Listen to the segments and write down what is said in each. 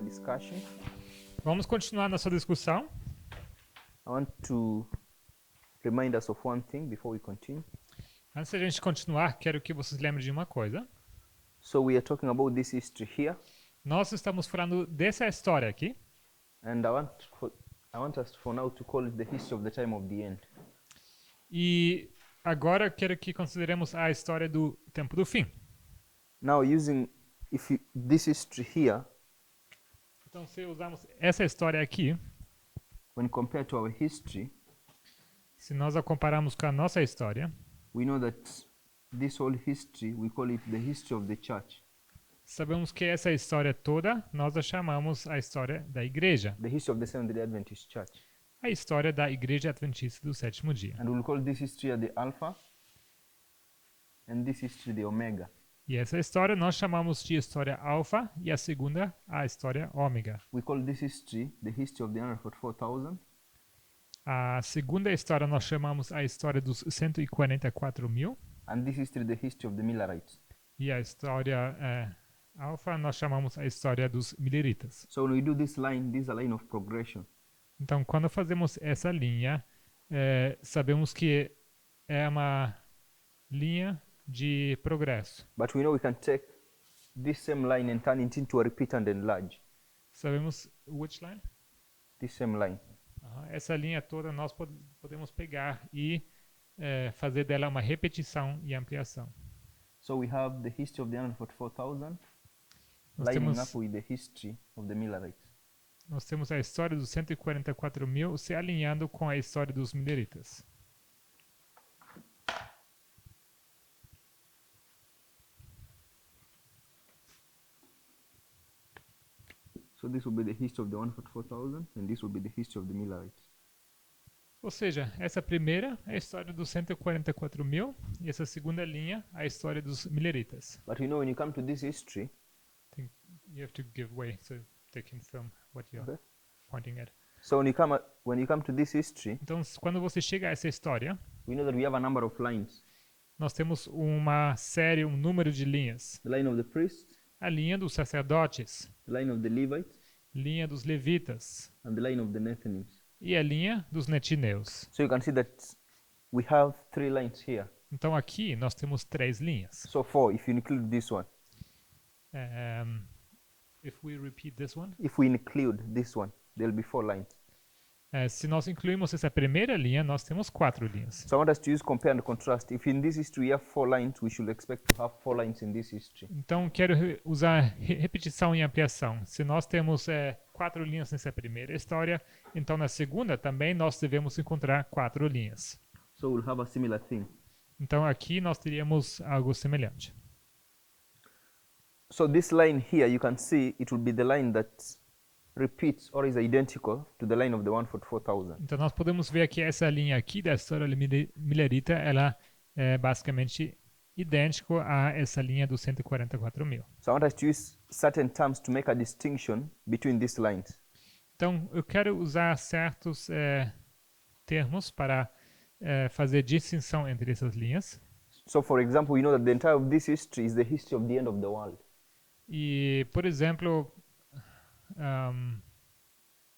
discussion. Vamos continuar nossa discussão. I want to remind us of one thing before we continue. Antes da gente continuar, quero que vocês lembrem de uma coisa. So we are talking about this history here, Nós estamos falando dessa história aqui. and I want us for now to call it the history of the time of the end. E agora eu quero que consideremos a história do tempo do fim. Now this history here, Então, se usarmos essa história aqui, when compared to our history, se nós a compararmos com a nossa história, we know that this whole history, we call it the history of the church, sabemos que essa história toda nós a chamamos a história da igreja. the history of the Seventh-day Adventist Church. A história da igreja adventista do sétimo dia. And we'll call this history the Alpha, and this history the Omega. E essa história nós chamamos de história alfa e a segunda a história ômega. We call this history the history of the 144,000. A segunda história nós chamamos a história dos 144 mil. And this history the history of the Millerites. E a história alfa nós chamamos a história dos mileritas. So when we do this is a line of progression. Então, quando fazemos essa linha, sabemos que é uma linha de progresso. But we know we can take this same line and turn it into a repeat and enlarge. Sabemos which line? This same line. Essa linha toda nós podemos pegar e fazer dela uma repetição e ampliação. So we have the history of the 144,000 Nós lining temos, up with the history of the Millerites. nós temos a história dos 144 mil se alinhando com a história dos mileritas. So this will be the history of the 144,000 and this will be the history of the Millerites. Ou seja, essa primeira é a história dos 144 mil e essa segunda linha a história dos mileritas. But you know when you come to this history, You have to give way so they can film what you're Okay. pointing at. so when you come to this history, Então, quando você chega a essa história, we know that we have a number of lines. nós temos uma série, um número de linhas. The line of the priests, A linha dos sacerdotes, the line of the Levites, linha dos levitas and the line of the Nethinims. e a linha dos netineus. So you can see that we have 3 lines here. Então, aqui nós temos 3 linhas. So 4 if you include this one. If we repeat this one, If we include this one, there'll be 4 lines. se nós incluirmos essa primeira linha, nós temos 4 linhas. So I want us to use compare and contrast. If in this history we have 4 lines, we should expect to have 4 lines in this history. Então, quero usar repetição e ampliação. Se nós temos 4 linhas nessa primeira história, então na segunda também nós devemos encontrar 4 linhas. So we'll have a similar thing. Então, aqui nós teríamos algo semelhante. So this line here, you can see it will be the line that repeats or is identical to the line of the 144,000. Então, nós podemos ver que essa linha aqui da história millerita, ela é basicamente idêntico a essa linha dos 144 mil. So I want us to use certain terms to make a distinction between these lines. Então, eu quero usar certos termos para fazer distinção entre essas linhas. So for example, we know that the entire of this history is the history of the end of the world. E, por exemplo,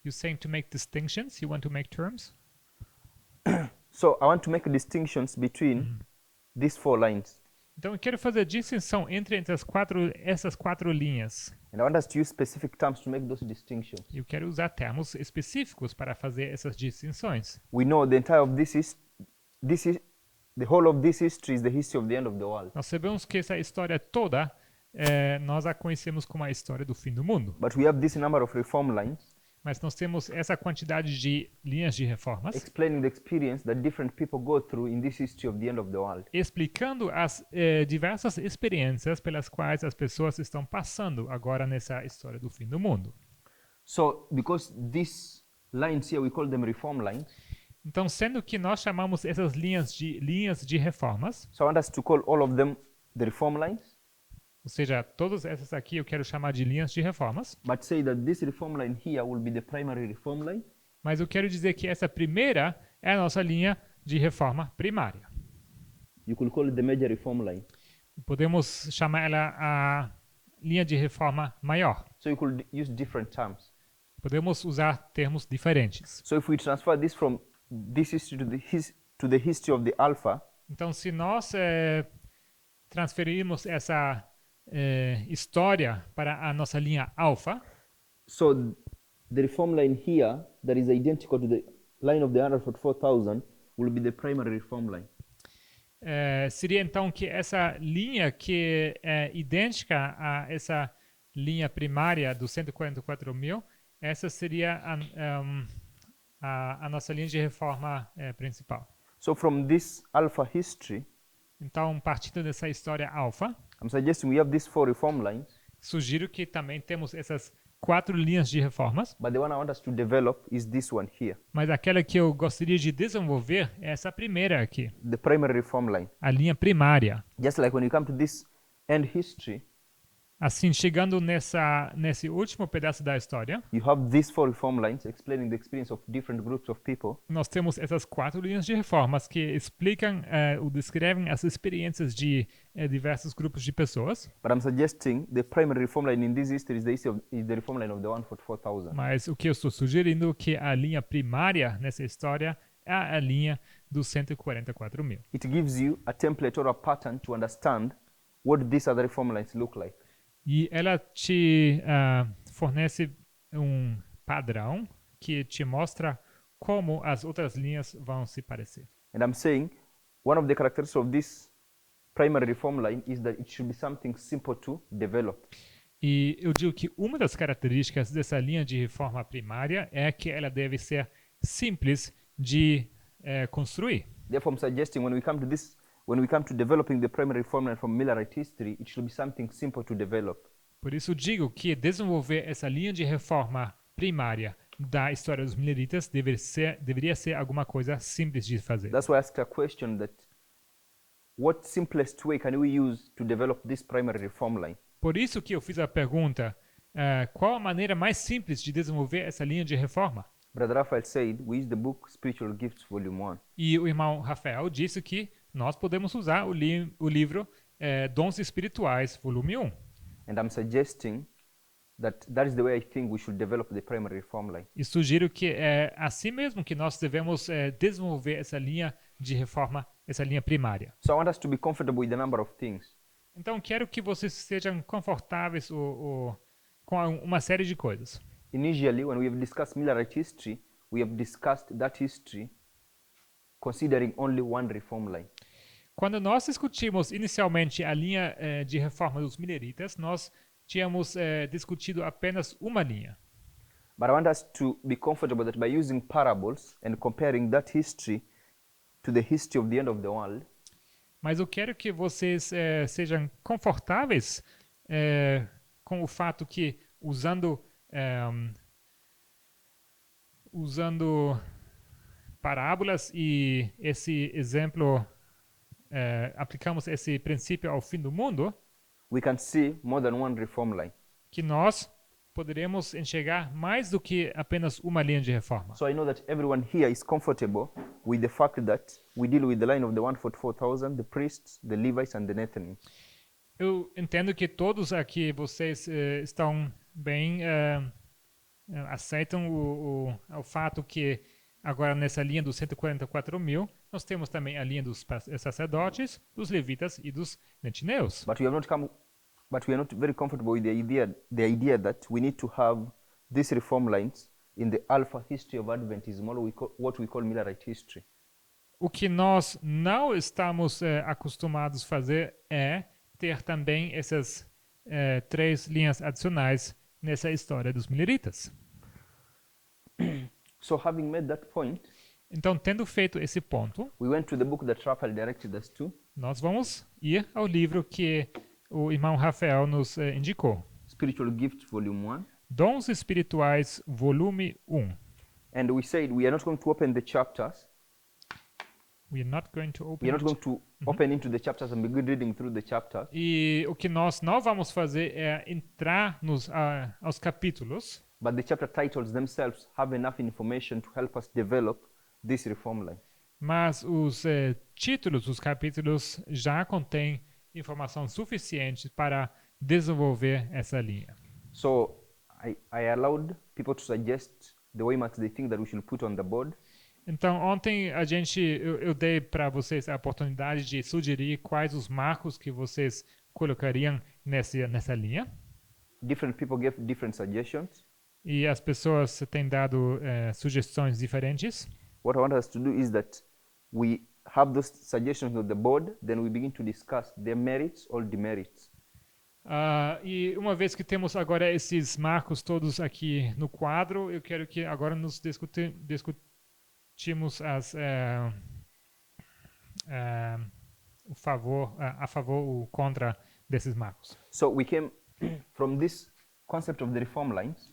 you're saying to make distinctions, you want to make terms? So I want to make distinctions between these 4 lines. Então, eu quero fazer distinção entre essas quatro linhas. And I want us to use specific terms to make those distinctions. Eu quero usar termos específicos para fazer essas distinções. We know the entire of the whole of this history is the history of the end of the world. Nós sabemos que essa história toda, nós a conhecemos como a história do fim do mundo. But we have this number of reform lines Mas nós temos essa quantidade de linhas de reformas explaining the experience that different people go through in this history of the end of the world. explicando as diversas experiências pelas quais as pessoas estão passando agora nessa história do fim do mundo. So because these lines here, we call them reform lines. Então, sendo que nós chamamos essas linhas de reformas, So I want us to call all of them the reform lines. ou seja, todas essas aqui eu quero chamar de linhas de reformas, But say that this reform line here will be the primary reform line. mas eu quero dizer que essa primeira é a nossa linha de reforma primária. You could call it the major reform line. Podemos chamar ela linha de reforma maior. So you could use different terms. Podemos usar termos diferentes. So if we transfer this from this history to the history of the Alpha, Então, se nós transferirmos essa história para a nossa linha alfa, so the reform line here that is identical to the line of the 144,000 will be the primary reform line. seria então que essa linha que é idêntica a essa linha primária dos 144.000, essa seria a nossa linha de reforma principal. So from this alpha history, Então, partindo dessa história alfa, I'm suggesting we have these 4 reform lines, sugiro que também temos essas 4 linhas de reformas, but the one I want us to develop is this one here, mas aquela que eu gostaria de desenvolver é essa primeira aqui, the primary reform line. a linha primária. Just like when you come to this end history, Assim, chegando nesse último pedaço da história, you have these 4 reform lines explaining the experience of different groups of people. nós temos essas 4 linhas de reformas que explicam ou descrevem as experiências de diversos grupos de pessoas. But I'm suggesting the primary reform line in this history is the reform line of the 144,000. Mas o que eu estou sugerindo é que a linha primária nessa história é a linha dos 144.000. It gives you a template or a pattern to understand what these other reform lines look like. E ela te fornece um padrão que te mostra como as outras linhas vão se parecer. And I'm saying one of the characteristics of this primary reform line is that it should be something simple to develop. E eu digo que uma das características dessa linha de reforma primária é que ela deve ser simples de construir. Therefore, I'm suggesting when we come to developing the primary reform line from Millerite history, it should be something simple to develop. Por isso digo que desenvolver essa linha de reforma primária da história dos mileritas deveria ser alguma coisa simples de fazer. That's why I asked a question that what simplest way can we use to develop this primary reform line? Por isso que eu fiz a pergunta, qual a maneira mais simples de desenvolver essa linha de reforma? Brother Raphael said we use the book Spiritual Gifts Volume 1. E o irmão Rafael disse que nós podemos usar o livro Dons Espirituais, volume 1. And I'm suggesting that is the way I think we should develop the primary reform line. E sugiro que é assim mesmo que nós devemos desenvolver essa linha de reforma, essa linha primária. So I want us to be comfortable with a number of things. Então, quero que vocês sejam confortáveis com uma série de coisas. Initially, when we have discussed Millerite history, we have discussed that history considering only one reform line. Quando nós discutimos inicialmente a linha de reforma dos mileritas, nós tínhamos discutido apenas uma linha. But I want us to be comfortable that by using parables and comparing that history to the history of the end of the world, Mas eu quero que vocês sejam confortáveis com o fato que usando parábolas e esse exemplo, aplicamos esse princípio ao fim do mundo, we can see more than one reform line. que nós poderemos enxergar mais do que apenas uma linha de reforma. So I know that everyone here is comfortable with the fact that we deal with the line of the 144,000, the priests, the Levites, and the Nethinim. Eu entendo que todos aqui vocês estão bem, aceitam o fato que agora nessa linha dos 144.000, nós temos também a linha dos sacerdotes, dos levitas e dos netineus. But we are not very comfortable with the idea that we need to have these reform lines in the alpha history of Adventism, or what we call Millerite history. O que nós não estamos acostumados a fazer é ter também essas 3 linhas adicionais nessa história dos mileritas. So having made that point, Então, tendo feito esse ponto, we went to the book that Raphael directed us to, nós vamos ir ao livro que o irmão Rafael nos indicou. Spiritual Gifts Volume 1. Dons Espirituais, volume 1. And we said we are not going to open the chapters. We are not going to open We are not it. going to open into the chapters and begin reading through the chapters. E o que nós não vamos fazer é entrar aos capítulos, But the chapter titles themselves have enough information to help us develop this reform line. mas os títulos dos capítulos já contêm informação suficiente para desenvolver essa linha. So I allowed people to suggest the waymarks they think that we should put on the board. Então, ontem eu dei para vocês a oportunidade de sugerir quais os marcos que vocês colocariam nessa linha. Different people gave different suggestions. E as pessoas têm dado sugestões diferentes. What I want us to do is that we have those suggestions on the board, then we begin to discuss their merits or demerits. E uma vez que temos agora esses marcos todos aqui no quadro, eu quero que agora nos discutimos a favor ou contra desses marcos. So we came from this concept of the reform lines.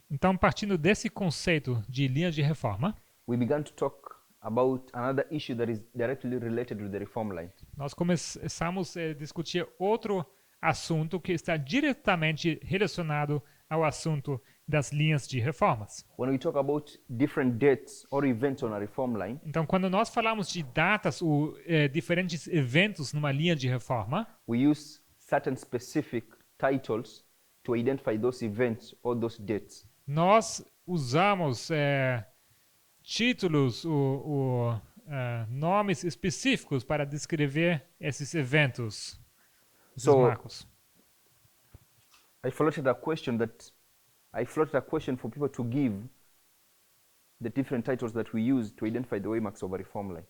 Então, partindo desse conceito de linha de reforma, we began to talk about another issue that is directly related to the reform line. Nós começamos a discutir outro assunto que está diretamente relacionado ao assunto das linhas de reformas. When we talk about different dates or events on a reform line, então, quando nós falamos de datas ou diferentes eventos numa linha de reforma, we use certain specific titles to identify those events or those dates. Nós usamos títulos ou nomes específicos para descrever esses eventos. So, marcos. I floated a question for people to give the different titles that we use to identify the waymarks of a reform line.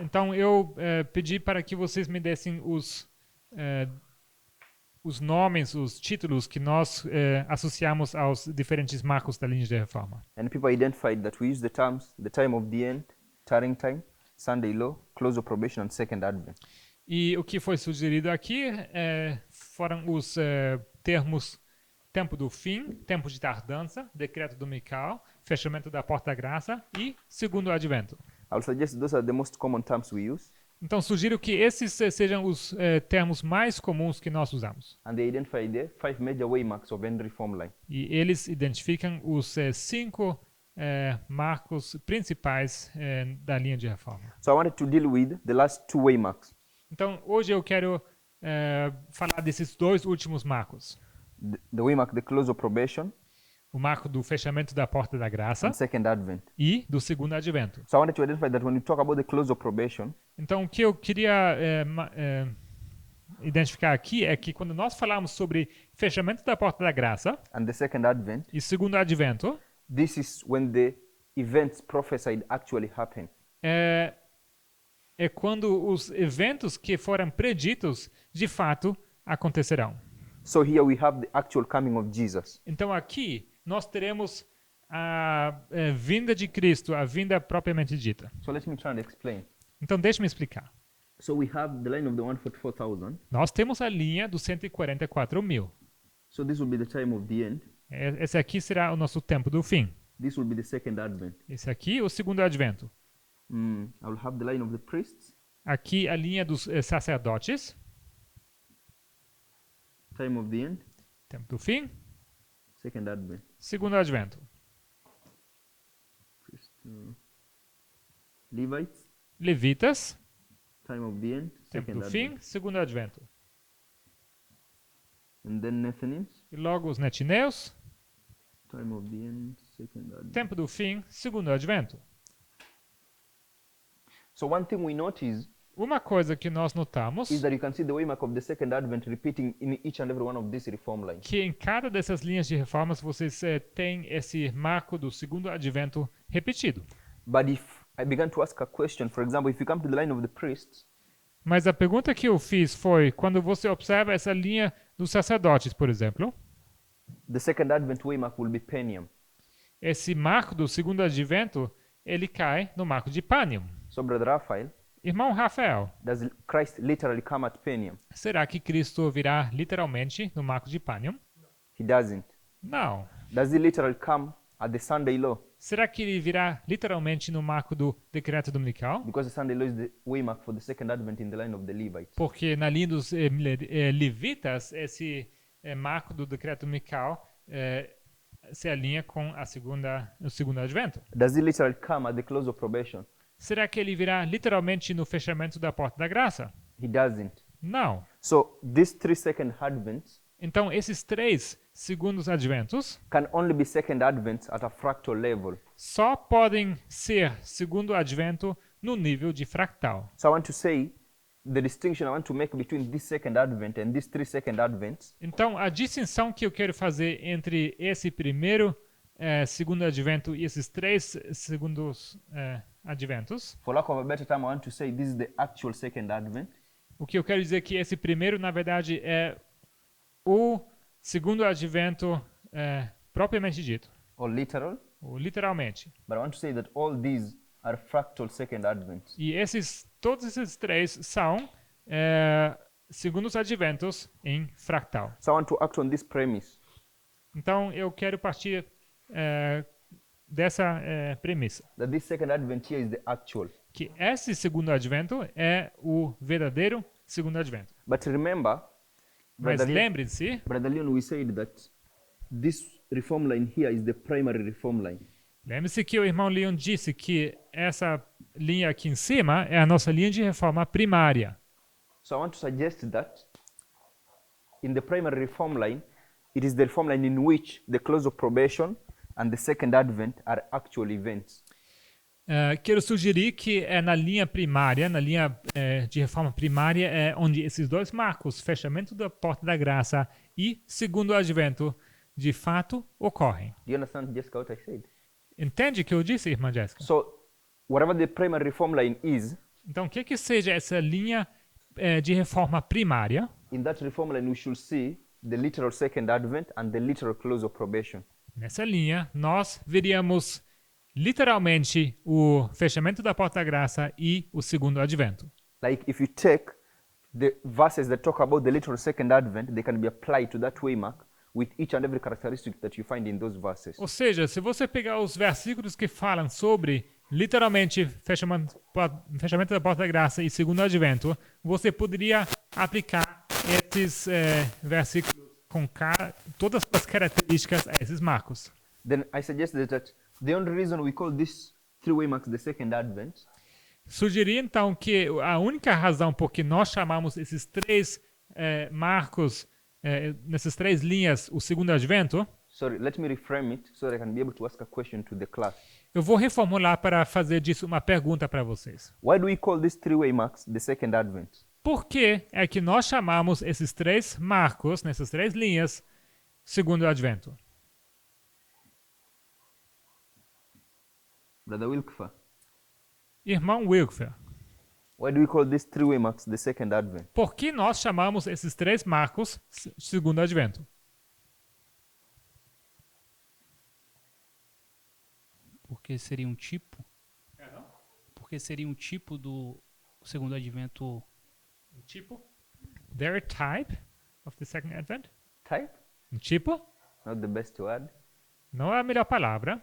Então eu pedi para que vocês me dessem os nomes, os títulos que nós associamos aos diferentes marcos da linha de reforma. And people identified that we use the terms, the time of the end, tarrying time, Sunday law, close of probation and second advent. E o que foi sugerido aqui foram os termos tempo do fim, tempo de tardança, decreto dominical, fechamento da porta da graça e segundo advento. I will suggest those are the most common terms we use. Então sugiro que esses sejam os termos mais comuns que nós usamos. And they identify the 5 major waymarks of any reform line. E eles identificam os 5 marcos principais da linha de reforma. So I wanted to deal with the last 2 waymarks. Então hoje eu quero falar desses 2 últimos marcos. The waymark, the close of probation. O marco do fechamento da porta da graça and second advent. E do segundo advento. So I wanted to identify that when we talk about the close of probation, então o que eu queria identificar aqui é que quando nós falamos sobre fechamento da porta da graça and the second advent, e segundo advento, this is when the events prophesied actually happen. É quando os eventos que foram preditos de fato acontecerão. So here we have the actual coming of Jesus. Então aqui nós teremos a vinda de Cristo, a vinda propriamente dita. So let me try and explain. Então deixe-me explicar. So we have the line of the 144,000. Nós temos a linha dos 144.000. So this will be the time of the end. Esse aqui será o nosso tempo do fim. This will be the second advent. Esse aqui o segundo advento. I will have the line of the priests. Aqui a linha dos sacerdotes. Time of the end. Tempo do fim. Second advent. Segundo advento. Levites. Levitas. Time of the end. Tempo Second do advent. fim. Segundo advento. And then Nethinims. E logo os netineus. Time of the end. Second advent. Tempo do fim. Segundo advento. So one thing we notice uma coisa que nós notamos is that you can see the waymark of the second advent repeating in each and every one of these reform lines. Que em cada dessas linhas de reformas vocês têm esse marco do segundo advento repetido. But if I began to ask a question, for example, if you come to the line of the priests, mas a pergunta que eu fiz foi, quando você observa essa linha dos sacerdotes, por exemplo, the second advent waymark will be Penium. Esse marco do segundo advento, ele cai no marco de Panium. So, Brother Raphael, irmão Rafael, does Christ literally come at Penium? Será que Cristo virá literalmente no marco de Panium? He doesn't. Não. Does he literally come at the Sunday law? Será que ele virá literalmente no marco do decreto dominical? Because the Sunday law is the waymark for the second advent in the line of the Levites. Porque na linha dos levitas, esse marco do decreto dominical se alinha com o segundo advento. Does he literally come at the close of probation? Será que ele virá literalmente no fechamento da porta da graça? He doesn't. Não. So these 3 second advents Então, esses 3 segundos adventos can only be second advents at a fractal level. só podem ser segundo advento no nível de fractal. So I want to say the distinction I want to make between this second advent and these 3 second advents Então, a distinção que eu quero fazer entre esse primeiro segundo advento e esses 3 segundos adventos, for lack of a better term, I want to say this is the actual second advent. o que eu quero dizer é que esse primeiro, na verdade, é o segundo advento propriamente dito, Or literal, ou literalmente. but I want to say that all these are fractal second advents. E todos esses 3 são segundos adventos em fractal. So I want to act on this premise. Então, eu quero partir dessa premissa, That this second advent here is the actual. que esse segundo advento é o verdadeiro segundo advento. But remember, Mas Brother Leon, lembre-se, Brother Leon, we said that this reform line here is the primary reform line. lembre-se que o irmão Leon disse que essa linha aqui em cima é a nossa linha de reforma primária. So I want to suggest that in the primary reform line, it is the reform line in which the close of probation and the second advent are actual events. Quero sugerir que é na linha primária, na linha de reforma primária, é onde esses 2 marcos, fechamento da porta da graça e segundo advento, de fato ocorrem. Do you understand, Jessica, what I said? Entende o que eu disse, irmã Jéssica? So whatever the primary reform line is, Então, o que seja essa linha de reforma primária, in that reform line we should see the literal second advent and the literal close of probation. nessa linha, nós veríamos literalmente o fechamento da porta da graça e o segundo advento. Like if you take the verses that talk about the literal second advent, they can be applied to that waymark with each and every characteristic that you find in those verses. Ou seja, se você pegar os versículos que falam sobre literalmente fechamento da porta da graça e segundo advento, você poderia aplicar esses versículos com todas as características a esses marcos. Then I suggest that the only reason we call this 3 waymarks the second advent Sugeri então que a única razão por que nós chamamos esses 3 marcos, nessas 3 linhas, o segundo advento, sorry, let me reframe it so that I can be able to ask a question to the class. eu vou reformular para fazer disso uma pergunta para vocês. Why do we call these 3 waymarks the second advent? Por que é que nós chamamos esses 3 marcos, nessas 3 linhas, segundo advento? Brother Wilkfer, Irmão Wilkfer, why do we call these 3 waymarks the second advent? por que nós chamamos esses 3 marcos segundo advento? Porque seria um tipo. Porque seria um tipo do segundo advento. Tipo? Their type of the second advent? Type? Um tipo? Not the best word. Não é a melhor palavra.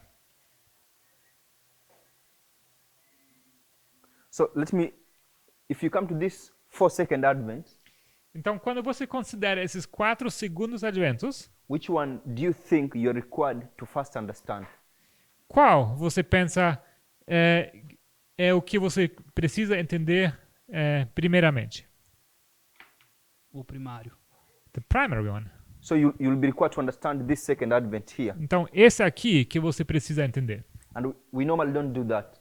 So if you come to this 4 second advents, Então, quando você considera esses 4 segundos adventos, which one do you think you're required to first understand? qual você pensa é o que você precisa entender primeiramente? O primário. The primary one. So you'll be required to understand this second advent here. Então, esse aqui que você precisa entender. And we normally don't do that.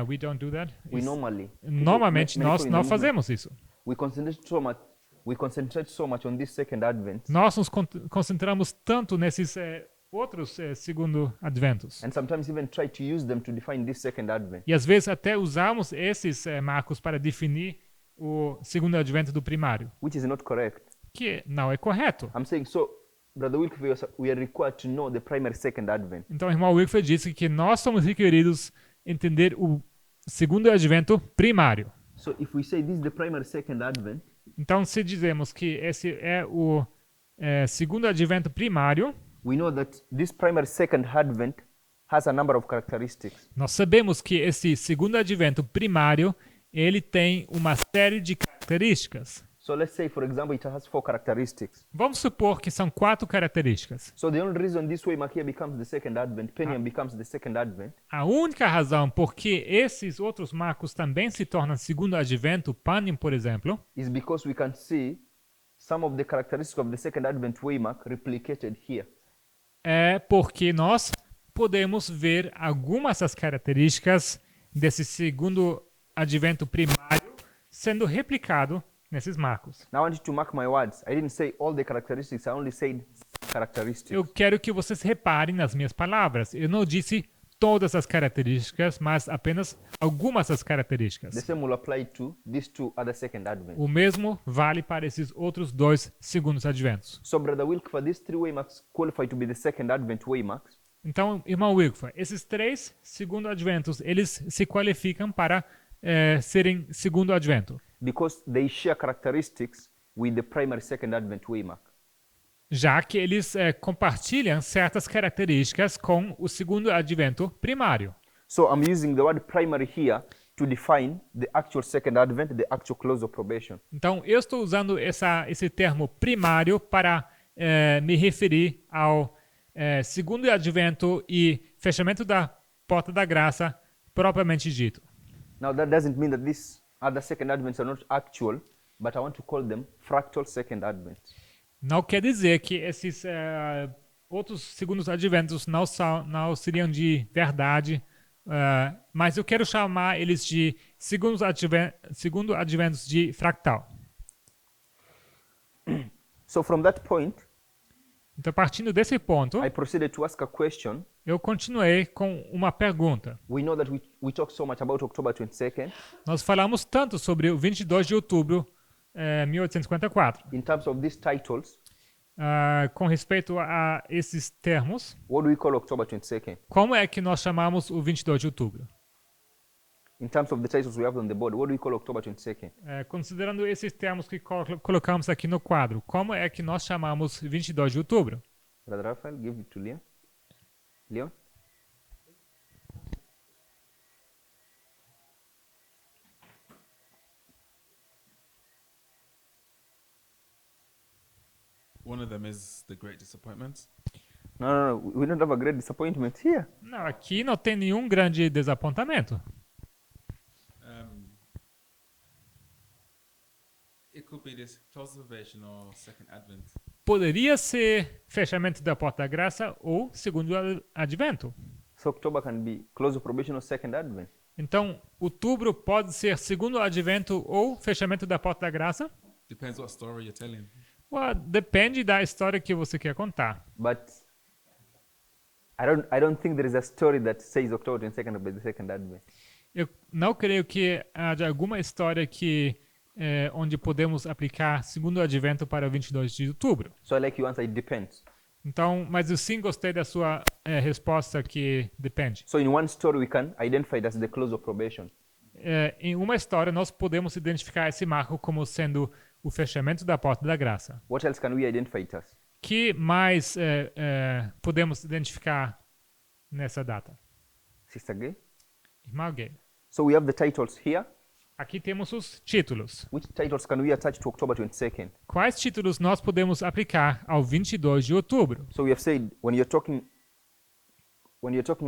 We don't do that. Normalmente Normalmente, nós não fazemos isso. We concentrate so much on this second advent. Nós nos concentramos tanto nesses outros segundo adventos. And sometimes even try to use them to define this second advent. E às vezes até usamos esses marcos para definir o segundo advento do primário, Which is not correct. que não é correto. I'm saying, so, Brother Wilkfer, we are required to know the primary second advent. Então, o irmão Wilkfer disse que nós somos requeridos entender o segundo advento primário. So if we say this is the primary second advent, Então, se dizemos que esse é o segundo advento primário, we know that this primary second advent has a number of characteristics. nós sabemos que esse segundo advento primário, ele tem uma série de características. So let's say, for example, it has 4 characteristics. Vamos supor que são 4 características. So the only reason this way mark here becomes the second advent, Penium becomes the second advent, A única razão por que esses outros marcos também se tornam segundo advento, Panem, por exemplo, is because we can see some of the characteristics of the second advent waymark replicated here. é porque nós podemos ver algumas das características desse segundo advento primário sendo replicado nesses marcos. Now I want you to mark my words. I didn't say all the characteristics, I only said characteristics. Eu quero que vocês reparem nas minhas palavras. Eu não disse todas as características, mas apenas algumas das The características. same will apply to these 2 other second advents. O mesmo vale para esses outros 2 segundos adventos. So Brother Wilk, these 3 waymarks qualify to be the second advent waymarks. Então, irmão Wilkfa, esses 3 segundo adventos, eles se qualificam para serem segundo advento, Because they share characteristics with the primary second advent waymark. já que eles compartilham certas características com o segundo advento primário. So I'm using the word primary here to define the actual second advent, the actual close of probation. Então, eu estou usando esse termo primário para me referir ao segundo advento e fechamento da porta da graça propriamente dito. Now that doesn't mean that these other second advents are not actual, but I want to call them fractal second advents. Não quer dizer que esses outros segundos adventos não seriam de verdade, mas eu quero chamar eles de segundo adventos de fractal. So from that point, Então, partindo desse ponto, I proceeded to ask a question. eu continuei com uma pergunta. We know that we talk so much about October 22nd Nós falamos tanto sobre o 22 de outubro de 1854. in terms of these titles. Com respeito a esses termos, What do we call October 22nd? como é que nós chamamos o 22 de outubro? In terms of the titles we have on the board, what do we call October 22nd? Considerando esses termos que colocamos aqui no quadro, como é que nós chamamos 22 de outubro? Brother Raphael, give it to Leon. Leon? One of them is the Great Disappointment. No, we don't have a great disappointment here. Não, aqui não tem nenhum grande desapontamento. It could be this close observation or second advent. Poderia ser fechamento da porta da graça ou segundo advento. So October can be close of probation or second advent. Então, outubro pode ser segundo advento ou fechamento da porta da graça? Depends what story you're telling. Well, depende da história que você quer contar. But I don't think there is a story that says October 22nd will be the second advent. Eu não creio que haja alguma história que onde podemos aplicar segundo advento para o 22 de outubro. So I like you answer, it depends. Então, mas eu sim gostei da sua resposta que depende. So in one story we can identify it as the close of probation. Em uma história, nós podemos identificar esse marco como sendo o fechamento da porta da graça. What else can we identify it as? Que mais podemos identificar nessa data? Sister Gay? Irmão Gay. So we have the titles here. Aqui temos os títulos. Which titles can we attach to October 22nd? Quais títulos nós podemos aplicar ao 22 de outubro? So we have said when you're talking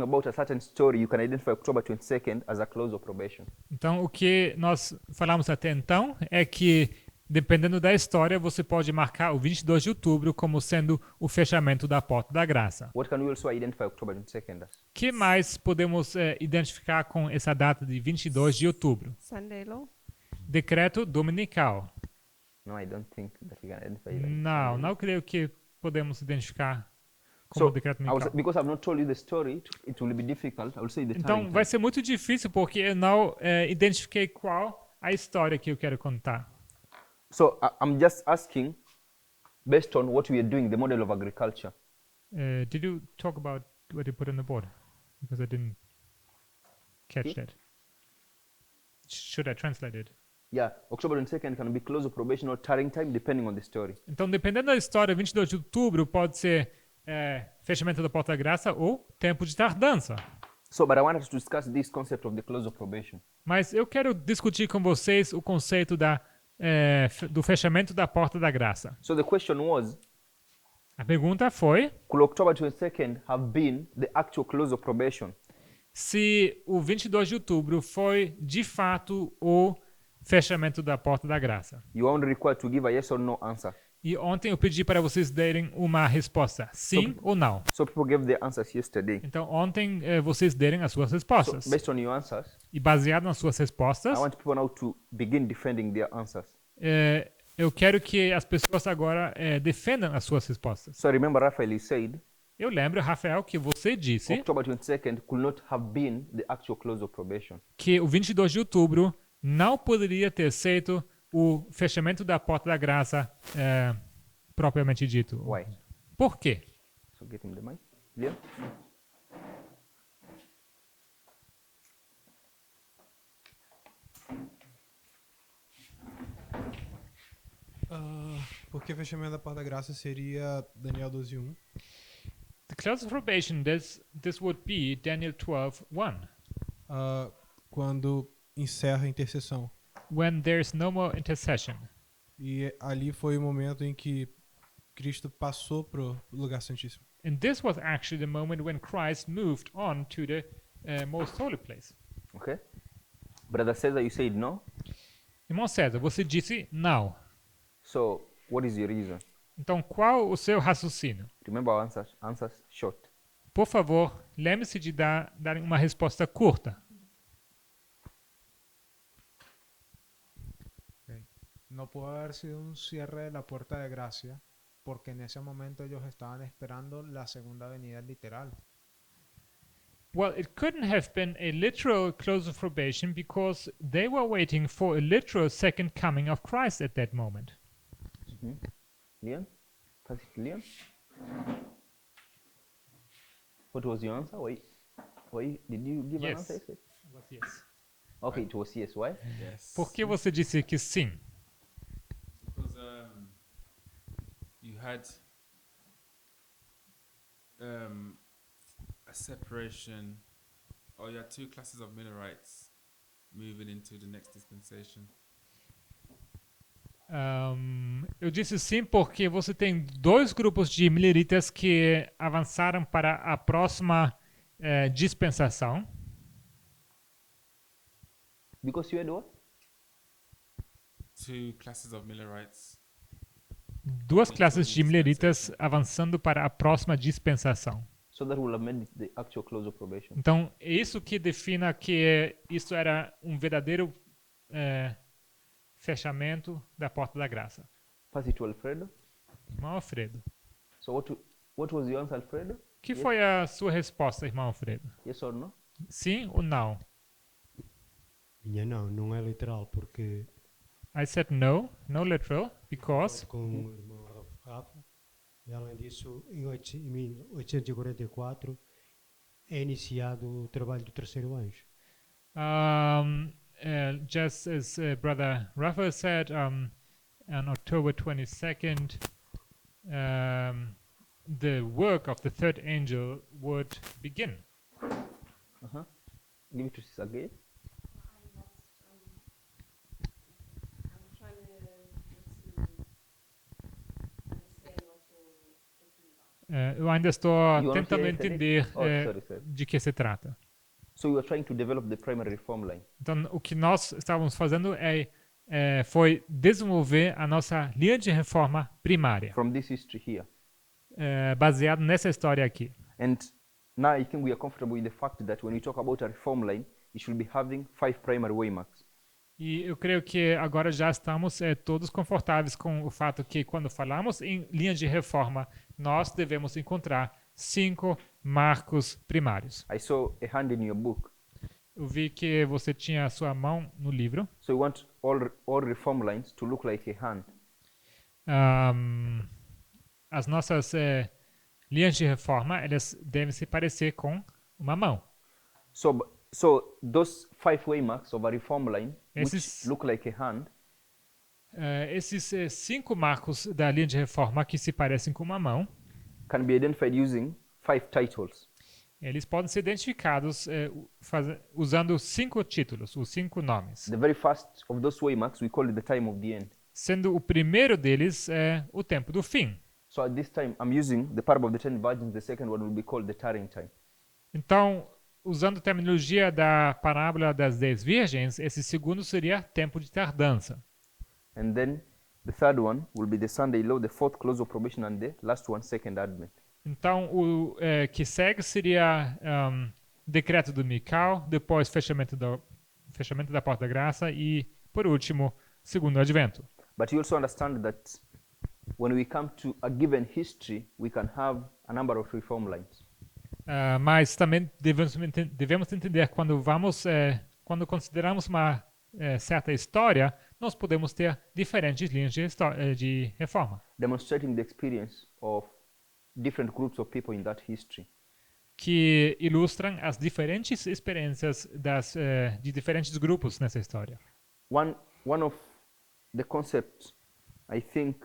about a certain story, you can identify October 22nd as a close of probation. Então, o que nós falamos até então é que, dependendo da história, você pode marcar o 22 de outubro como sendo o fechamento da porta da graça. What can we also identify October 22nd as? O que mais podemos identificar com essa data de 22 de outubro? Sunday law. Decreto dominical. No, I don't think that we can identify it. Não creio que podemos identificar como So, decreto dominical. because I've not told you the story, it will be difficult. I will say the Então, time. vai ser muito difícil porque eu não identifiquei qual a história que eu quero contar. So I'm just asking, based on what we are doing, the model of agriculture. Did you talk about what you put on the board? Because I didn't catch that. Should I translate it? Yeah, October 22nd can be close of probation or tarrying time, depending on the story. Então, dependendo da história, 22 de outubro pode ser fechamento da porta da graça ou tempo de tardança. So, but I wanted to discuss this concept of the close of probation. Mas eu quero discutir com vocês o conceito da do fechamento da porta da graça. So the question was, A pergunta foi could October 22nd have been the actual close of probation? se o 22 de outubro foi, de fato, o fechamento da porta da graça. You are only required to give a yes or no answer. E ontem eu pedi para vocês derem uma resposta, sim ou não. So people gave their answers yesterday. Então, ontem vocês derem as suas So respostas. based on your answers, E baseado nas suas I respostas, want people now to begin defending their answers. eu quero que as pessoas agora defendam as suas respostas. So remember, Raphael, you said Eu lembro, Rafael, que você disse October 22nd could not have been the actual close of probation. que o 22 de outubro não poderia ter sido o fechamento da porta da graça propriamente dito. Why? Por quê? So get him the mic. Liam? Porque fechamento da porta da graça seria Daniel 12:1. The close of probation, this would be Daniel 12:1, Quando encerra a intercessão. when there's no more intercession. E ali foi o momento em que Cristo passou pro lugar santíssimo. And this was actually the moment when Christ moved on to the most holy place. Okay. Brother Cesar, you said no. Irmão César, você disse não. So what is your reason? Então, qual o seu raciocínio? Remember our answers short. Por favor, lembre-se de dar uma resposta curta. No pudo haber sido un cierre de la puerta de gracia, porque en ese momento ellos estaban esperando la segunda venida literal. Well, it couldn't have been a literal close of probation because they were waiting for a literal second coming of Christ at that moment. Liam? Pastor Liam? What was your answer? Why did you give an Yes. answer? Yes. Okay, it was yes. Why? Yes. Por que você disse que sim? Because you had a separation, or you had two classes of Millerites moving into the next dispensation. Eu disse sim porque você tem dois grupos de mileritas que avançaram para a próxima dispensação. Because you had what? Two classes of Millerites. Duas classes de mileritas avançando para a próxima dispensação. So that will amend the actual close of probation. Então, é isso que defina que isso era um verdadeiro fechamento da porta da graça. Pass it to Alfredo. Irmão Alfredo. So what was your answer, Alfredo? Que foi a sua resposta, irmão Alfredo? Yes or no? Sim ou não? Minha não é literal, porque I said no literal, because com o irmão Rafa, e além disso, em 1844 é iniciado o trabalho do terceiro anjo. just as Brother Raphael said, on October 22nd, the work of the third angel would begin. Give it to Sister Gail. I'm trying to understand what you're talking about. Eu ainda estou You wanna tentando hear it, entender sorry. de que se trata. So we were trying to develop the primary reform line. Então, o que nós estávamos fazendo foi desenvolver a nossa linha de reforma primária, From this history here. baseado nessa história aqui. And now I think we are comfortable with the fact that when we talk about a reform line, it should be having 5 primary waymarks. E eu creio que agora já estamos todos confortáveis com o fato que quando falamos em linha de reforma, nós devemos encontrar 5 marcos primários. I saw a hand in your book. Eu vi que você tinha a sua mão no livro. So we want all reform lines to look like a hand. As nossas linhas de reforma, elas devem se parecer com uma mão. So those 5 waymarks of a reform line, which Esses- look like a hand, Esses 5 marcos da linha de reforma que se parecem com uma mão, can be identified using 5 titles. eles podem ser identificados usando 5 títulos, os 5 nomes. The very first of those waymarks, we call it the time of the end. Sendo o primeiro deles o tempo do fim. So at this time, I'm using the parable of the 10 virgins. The second one will be called the tarrying time. Então, usando a terminologia da parábola das 10 virgens, esse segundo seria tempo de tardança. And then the third one will be the Sunday law, the fourth close of probation, and the last one, second advent. Então, o que segue seria decreto dominical, depois fechamento da porta da graça e, por último, segundo advento. But you also understand that when we come to a given history, we can have a number of reform lines. Mas também devemos entender quando consideramos uma certa história, nós podemos ter diferentes linhas de reforma, Demonstrating the experience of different groups of people in that history. que ilustram as diferentes experiências de diferentes grupos nessa história. One of the concepts I think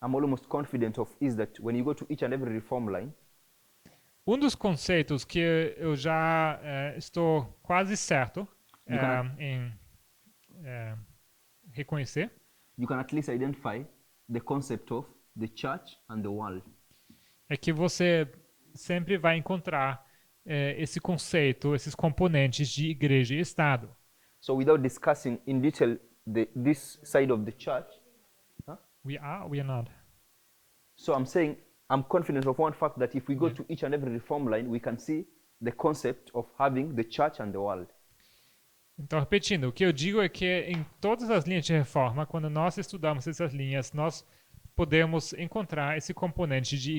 I'm almost confident of is that when you go to each and every reform line, Um dos conceitos que eu já estou quase certo em reconhecer you can at least identify the concept of the church and the world. é que você sempre vai encontrar esse conceito, esses componentes de igreja e Estado. So without discussing in detail this side of the church, We are not. so I'm saying I'm confident of one fact that if we go to each and every reform line, we can see the concept of having the church and the world. Então, repetindo, o que eu digo é que em todas as linhas de reforma, quando nós estudamos essas linhas, nós podemos encontrar esse componente de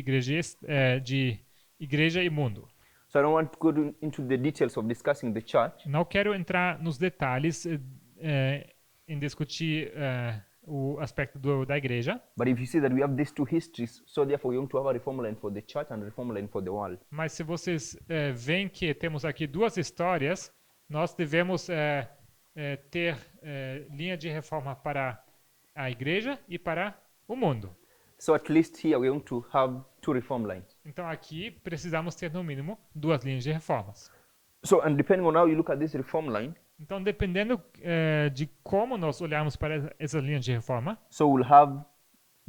igreja e mundo. So I don't want to go into the details of discussing the church, Não quero entrar nos detalhes em discutir o aspecto da igreja, but if you see that we have these two histories, so therefore we're going to have a reform line for the church and a reform line for the world. mas se vocês veem que temos aqui duas histórias, nós devemos ter linha de reforma para a igreja e para o mundo. So at least here we're going to have two reform lines. Então aqui precisamos ter no mínimo duas linhas de reformas. So, and depending on how you look at this reform line, Então, dependendo de como nós olharmos para essas linhas de reforma, so we'll have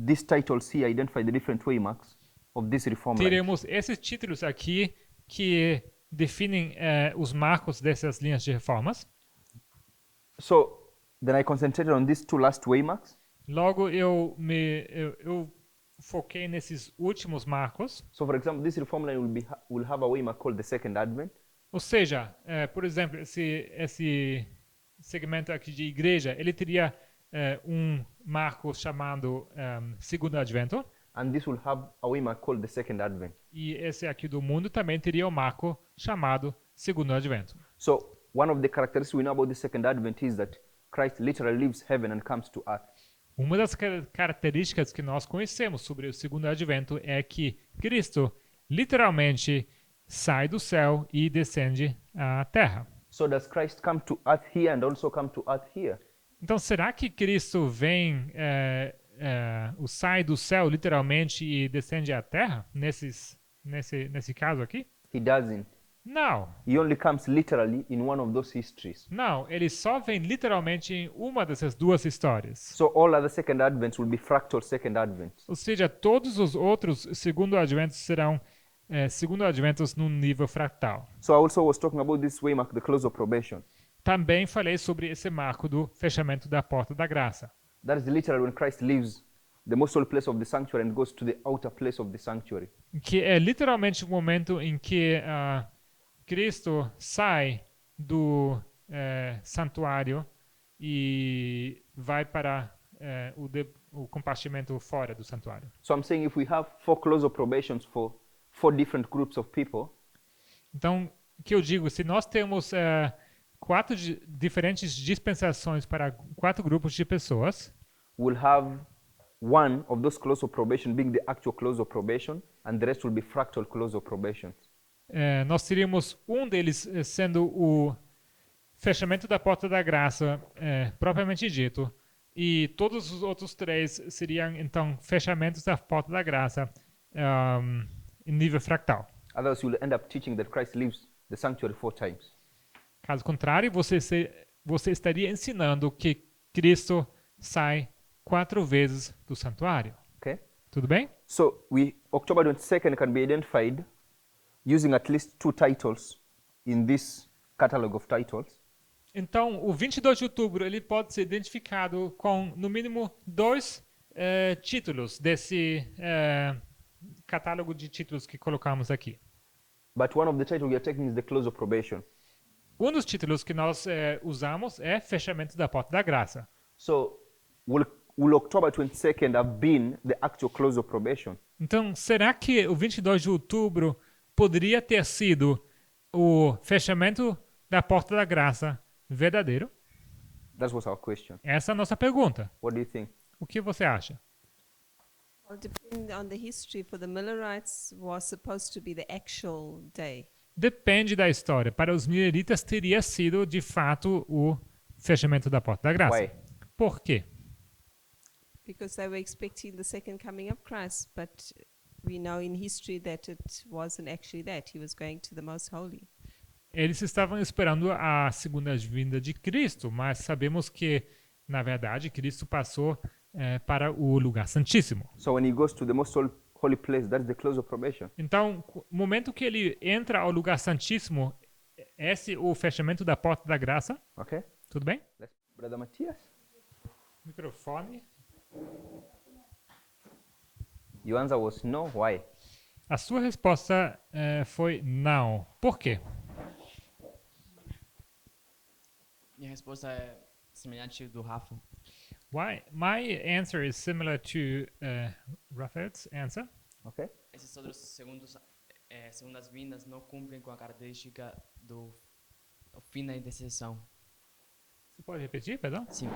these titles here identify the different waymarks of this reform line. teremos esses títulos aqui que definem os marcos dessas linhas de reformas. So then I concentrated on these two last waymarks. Logo, eu foquei nesses últimos marcos. So for example, this reform line will have a waymark called the second advent. Ou seja, por exemplo, esse segmento aqui de igreja, ele teria marco chamado segundo advento. And this will have a waymark called the second advent. E esse aqui do mundo também teria marco chamado segundo advento. So one of the characteristics we know about the second advent is that Christ literally leaves heaven and comes to earth. Uma das características que nós conhecemos sobre o segundo advento é que Cristo literalmente sai do céu e descende à terra. So does Christ come to earth here and also come to earth here? Então, será que Cristo vem, sai do céu literalmente e descende à terra? Nesse caso aqui? He doesn't. Não. He only comes literally in one of those histories. Não, ele só vem literalmente em uma dessas duas histórias. So all other second advents will be fractal second advents. Ou seja, todos os outros segundo adventos serão segundo adventos num nível fractal. So I also was talking about this waymark, the close of probation. Também falei sobre esse marco do fechamento da porta da graça. That is literally when Christ leaves the most holy place of the sanctuary and goes to the outer place of the sanctuary. Que é literalmente o momento em que Cristo sai do santuário e vai para o compartimento fora do santuário. So I'm saying if we have 4 close of probations for 4 different groups of people, Então, o que eu digo, se nós temos 4 diferentes dispensações para 4 grupos de pessoas, we'll have one of those close of probation being the actual close of probation, and the rest will be fractal close of probation. nós teríamos um deles sendo o fechamento da porta da graça, propriamente dito, e todos os outros 3 seriam, então, fechamentos da porta da graça em nível fractal. Otherwise, you'll end up teaching that Christ leaves the sanctuary 4 times. Caso contrário, você estaria ensinando que Cristo sai 4 vezes do santuário. Okay? Tudo bem? So October 22nd can be identified using at least 2 titles in this catalog of titles. Então, o 22 de outubro ele pode ser identificado com, no mínimo, 2 títulos desse catálogo de títulos que colocamos aqui. But one of the titles we are taking is the close of probation. Um dos títulos que nós usamos é Fechamento da Porta da Graça. So will October 22nd have been the actual close of probation? Então, será que o 22 de outubro poderia ter sido o fechamento da Porta da Graça verdadeiro? That was our question. Essa é a nossa pergunta. What do you think? O que você acha? Well, depending on the history, for the Millerites was supposed to be the actual day. Depende da história. Para os mileritas teria sido, de fato, o fechamento da Porta da Graça. Why? Por quê? Because they were expecting the second coming of Christ, but we know in history that it wasn't actually that. He was going to the most holy. Eles estavam esperando a segunda vinda de Cristo, mas sabemos que, na verdade, Cristo passou para o lugar santíssimo. So when he goes to the most holy place, that's the close of probation. Então, o momento que ele entra ao lugar santíssimo, esse é o fechamento da Porta da Graça. Okay? Tudo bem? Brother Matthias? Microfone. Your answer was no. Why? A sua resposta foi não. Por quê? Minha resposta é semelhante do Rafa. Why? My answer is similar to Raphael's answer. Okay? Esses outros segundas vindas não cumprem com a característica do fim da intercessão. Você pode repetir, perdão? Sim.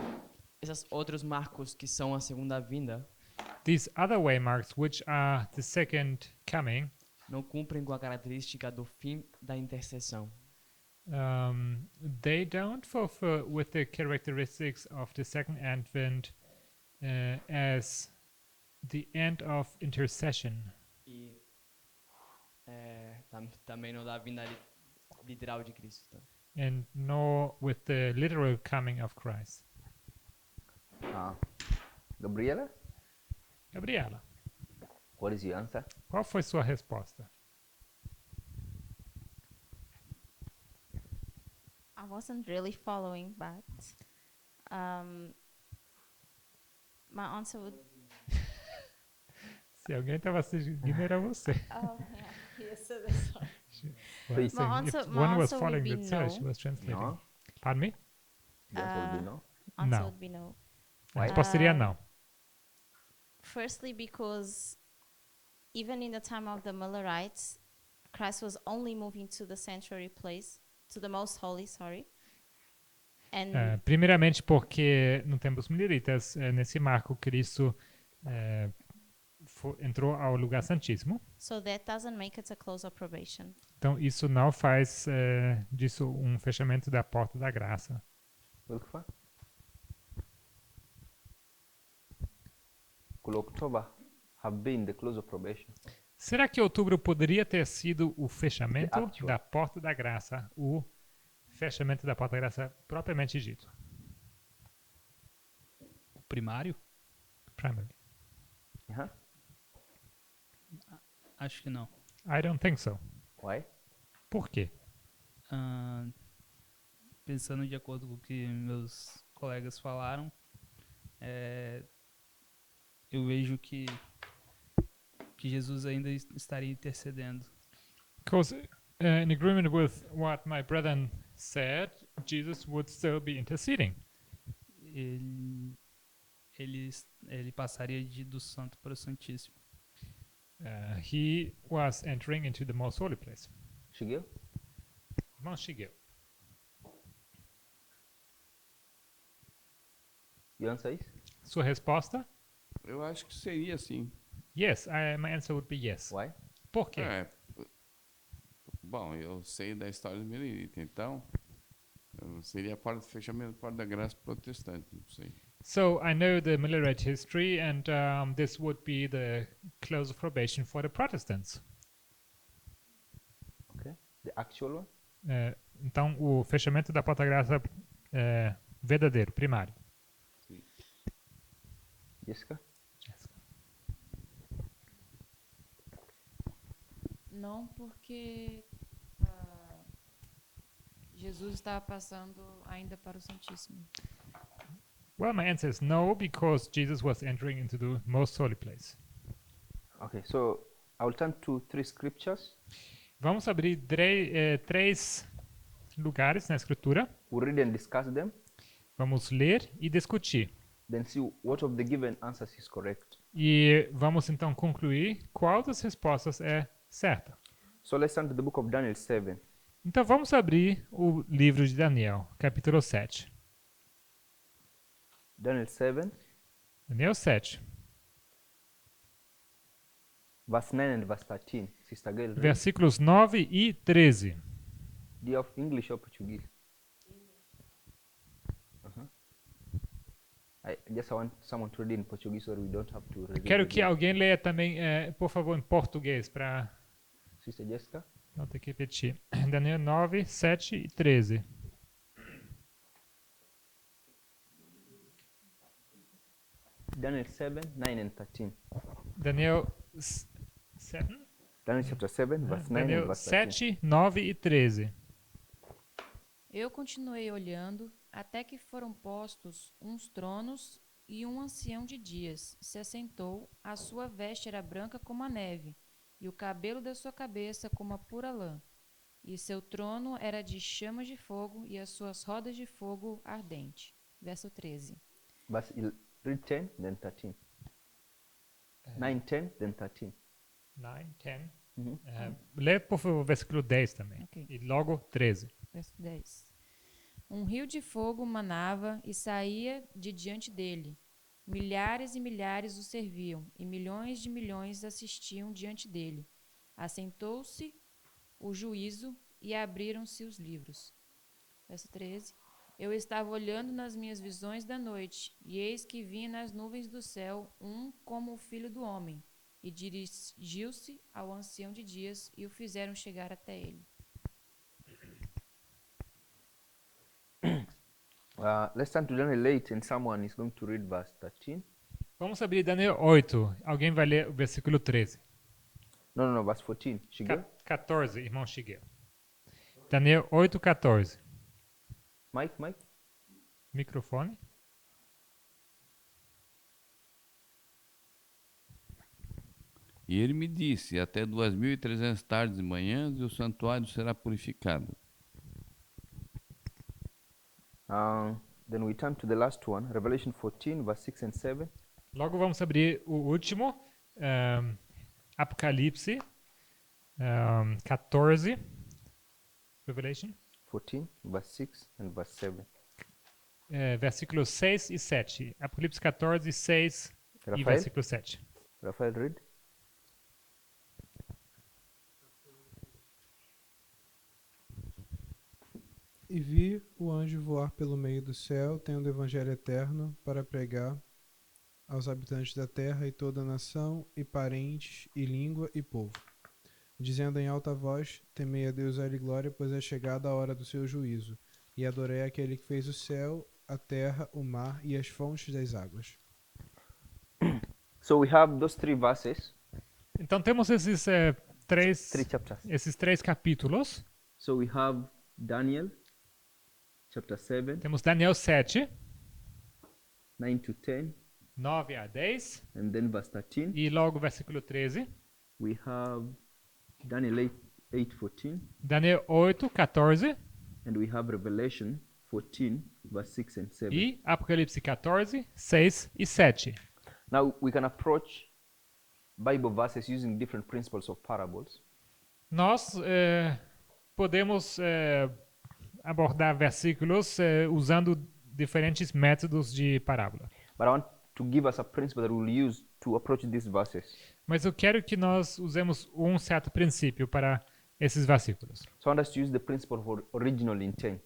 Esses outros marcos que são a segunda vinda These other waymarks, which are the second coming, não cumprem com a característica do fim da intercessão. They don't fulfill with the characteristics of the second advent as the end of intercession. E também não da vinda literal de Cristo. Tá? And nor with the literal coming of Christ. Gabriela? Gabriela, What is your answer? qual foi sua resposta? I wasn't really following, but my answer would. Se alguém estava seguindo, era você. Oh, yeah. Yes, so that's fine. Well, My saying answer- if my one was answer would following be the church, no. she was translating. No. Pardon me? The answer will be no. Answer No. would be no. A resposta seria não. Firstly, because even in the time of the Millerites, Christ was only moving to the sanctuary place, to the most holy, sorry. And Primeiramente porque no tempo dos mileritas, nesse marco, Cristo entrou ao lugar santíssimo. so that doesn't make it a close of probation. Então isso não faz disso um fechamento da porta da graça. Wilkfa? Could October have been the close of probation? Será que outubro poderia ter sido o fechamento The actual. da porta da graça, o fechamento da porta da graça propriamente dito? O primário? Primary. Uh-huh. Acho que não. I don't think so. Why? Por quê? Pensando de acordo com o que meus colegas falaram, eu vejo que Jesus ainda estaria intercedendo. Because in agreement with what my brethren said, Jesus would still be interceding. Ele passaria do santo para o santíssimo. He was entering into the most holy place. Shigeo? Irmão Shigeo. Your answer is? Sua resposta? Eu acho que seria assim. Yes, my answer would be yes. Why? Por quê? Bom, eu sei da história do Milirita, então seria a porta do fechamento da porta da graça protestante, não sei. So I know the Millerite history, and this would be the close of probation for the Protestants. the actual one. Então, o fechamento da porta-graça verdadeiro, primário. Jessica? Não, porque Jesus estava passando ainda para o Santíssimo. Well, my answer is no, because Jesus was entering into the most holy place. Okay, so I will turn to 3 scriptures. Vamos abrir 3 lugares na Escritura. We'll read and discuss them, Vamos ler e discutir. then see what of the given answers is correct. E vamos então concluir qual das respostas é certa. So let's turn to the book of Daniel 7. Então vamos abrir o livro de Daniel, capítulo 7. Daniel 7, Daniel 7, verse 9 and verse 13. Sister Gail, read. versículos 9 e 13. Do you have English or Portuguese? I just want someone to read in Portuguese so we don't have to read. Quero it que again. alguém leia também, por favor, em português, para Sister Jessica? não ter que repetir. Daniel 9, 7 e 13. Daniel 7, 9 and 13. Daniel 7, Daniel chapter 7, verse 9 and Daniel verse 13. 7, 9 e 13. Eu continuei olhando até que foram postos uns tronos e um ancião de dias se assentou. A sua veste era branca como a neve e o cabelo da sua cabeça como a pura lã. E seu trono era de chamas de fogo e as suas rodas de fogo ardente. Verso 13. Read 10, then 13. 9, 10, then 13. 9, 10. Mhm. Lê, por favor, o versículo 10 também. Ok. E logo 13. Verso 10. Um rio de fogo manava e saía de diante dele. Milhares e milhares o serviam, e milhões de milhões assistiam diante dele. Assentou-se o juízo e abriram-se os livros. Verso 13. Eu estava olhando nas minhas visões da noite, e eis que vinha nas nuvens do céu um como o filho do homem, e dirigiu-se ao ancião de dias, e o fizeram chegar até ele. Let's turn to Daniel 8 and someone is going to read verse 13. Vamos abrir Daniel 8. Alguém vai ler o versículo 13. No, verse 14. Shigel? 14, irmão Shigel. Daniel 8, 14. Mike? Microfone. E ele me disse, até 2.300 tardes e manhãs, e o santuário será purificado. Then we turn to the last one, Revelation 14, verse 6 and 7. Logo vamos abrir o último, Apocalipse 14, Revelation, 14, verse 6 and verse 7. versículos 6 e 7. Apocalipse 14, 6 e Rafael? versículo 7. Raphael, read. E vi o anjo voar pelo meio do céu, tendo o evangelho eterno para pregar aos habitantes da terra e toda a nação, e parentes, e língua, e povo, dizendo em alta voz: temei a Deus, e glória, pois é chegada a hora do seu juízo, e adorei aquele que fez o céu, a terra, o mar e as fontes das águas. So we have those 3 verses, Então temos esses 3 chapters. esses 3 capítulos. So we have Daniel chapter 7, Temos Daniel 7, 9 to 10, 9 a 10, and then verse 13. e logo versículo 13. We have Daniel 8, 14, Daniel 8, 14 and we have Revelation 14, verse 6 and 7. e Apocalipse 14, 6 e 7. Now we can approach Bible verses using different principles of parables. Nós podemos abordar versículos usando diferentes métodos de parábola. But I want to give us a principle that we'll use to approach these verses. Mas eu quero que nós usemos um certo princípio para esses versículos. So I want us to use the principle of original intent.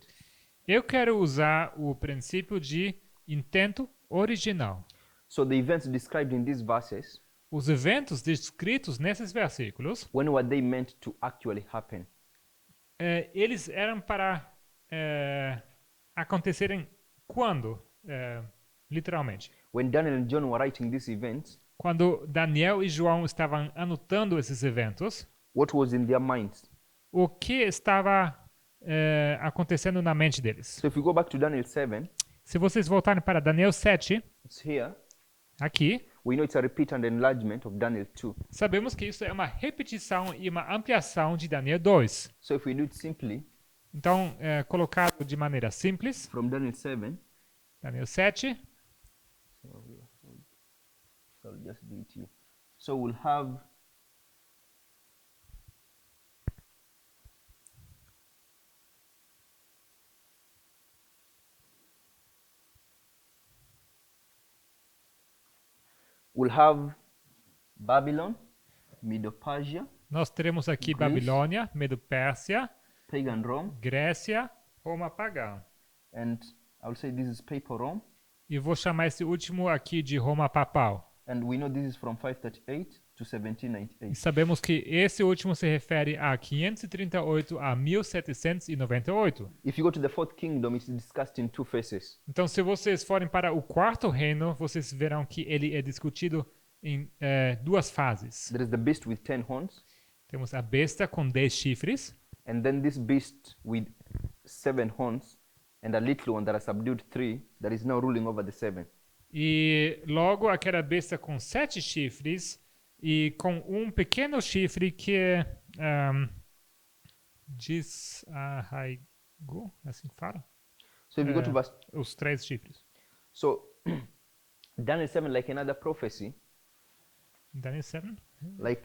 Eu quero usar o princípio de intento original. So the events described in these verses, Os eventos descritos nesses versículos, when were they meant to actually happen? eles eram para acontecerem quando, literalmente? When Daniel and John were writing these events, Quando Daniel e João estavam anotando esses eventos, what was in their minds? o que estava acontecendo na mente deles? So if we go back to Daniel 7, Se vocês voltarem para Daniel 7, it's here. aqui, We know it's a repeat and enlargement of Daniel 2. sabemos que isso é uma repetição e uma ampliação de Daniel 2. So if we do it simply, Então, colocado de maneira simples, from Daniel 7, Daniel 7, so I'll just do it here. So we'll have Babylon, Medo-Persia, nós teremos aqui Greece, Babilônia, Medo-Pérsia, pagan Rome, Grécia, Roma pagã. and I will say this is Papal Rome, E vou chamar esse último aqui de Roma papal. and we know this is from 538 to E 1798. sabemos que esse último se refere a 538 a 1798. If you go to the fourth kingdom, it's discussed in two phases. Então, se vocês forem para o quarto reino, vocês verão que ele é discutido em duas fases. There is the beast with 10 horns, Temos a besta com 10 chifres, and then this beast with 7 horns, and a little one that has subdued 3, that is now ruling over the 7. e logo aquela besta com 7 chifres, e com um pequeno chifre que desarraigou, assim que fala? So if you go to verse, Os 3 chifres. so Daniel 7, like another prophecy, Daniel 7. like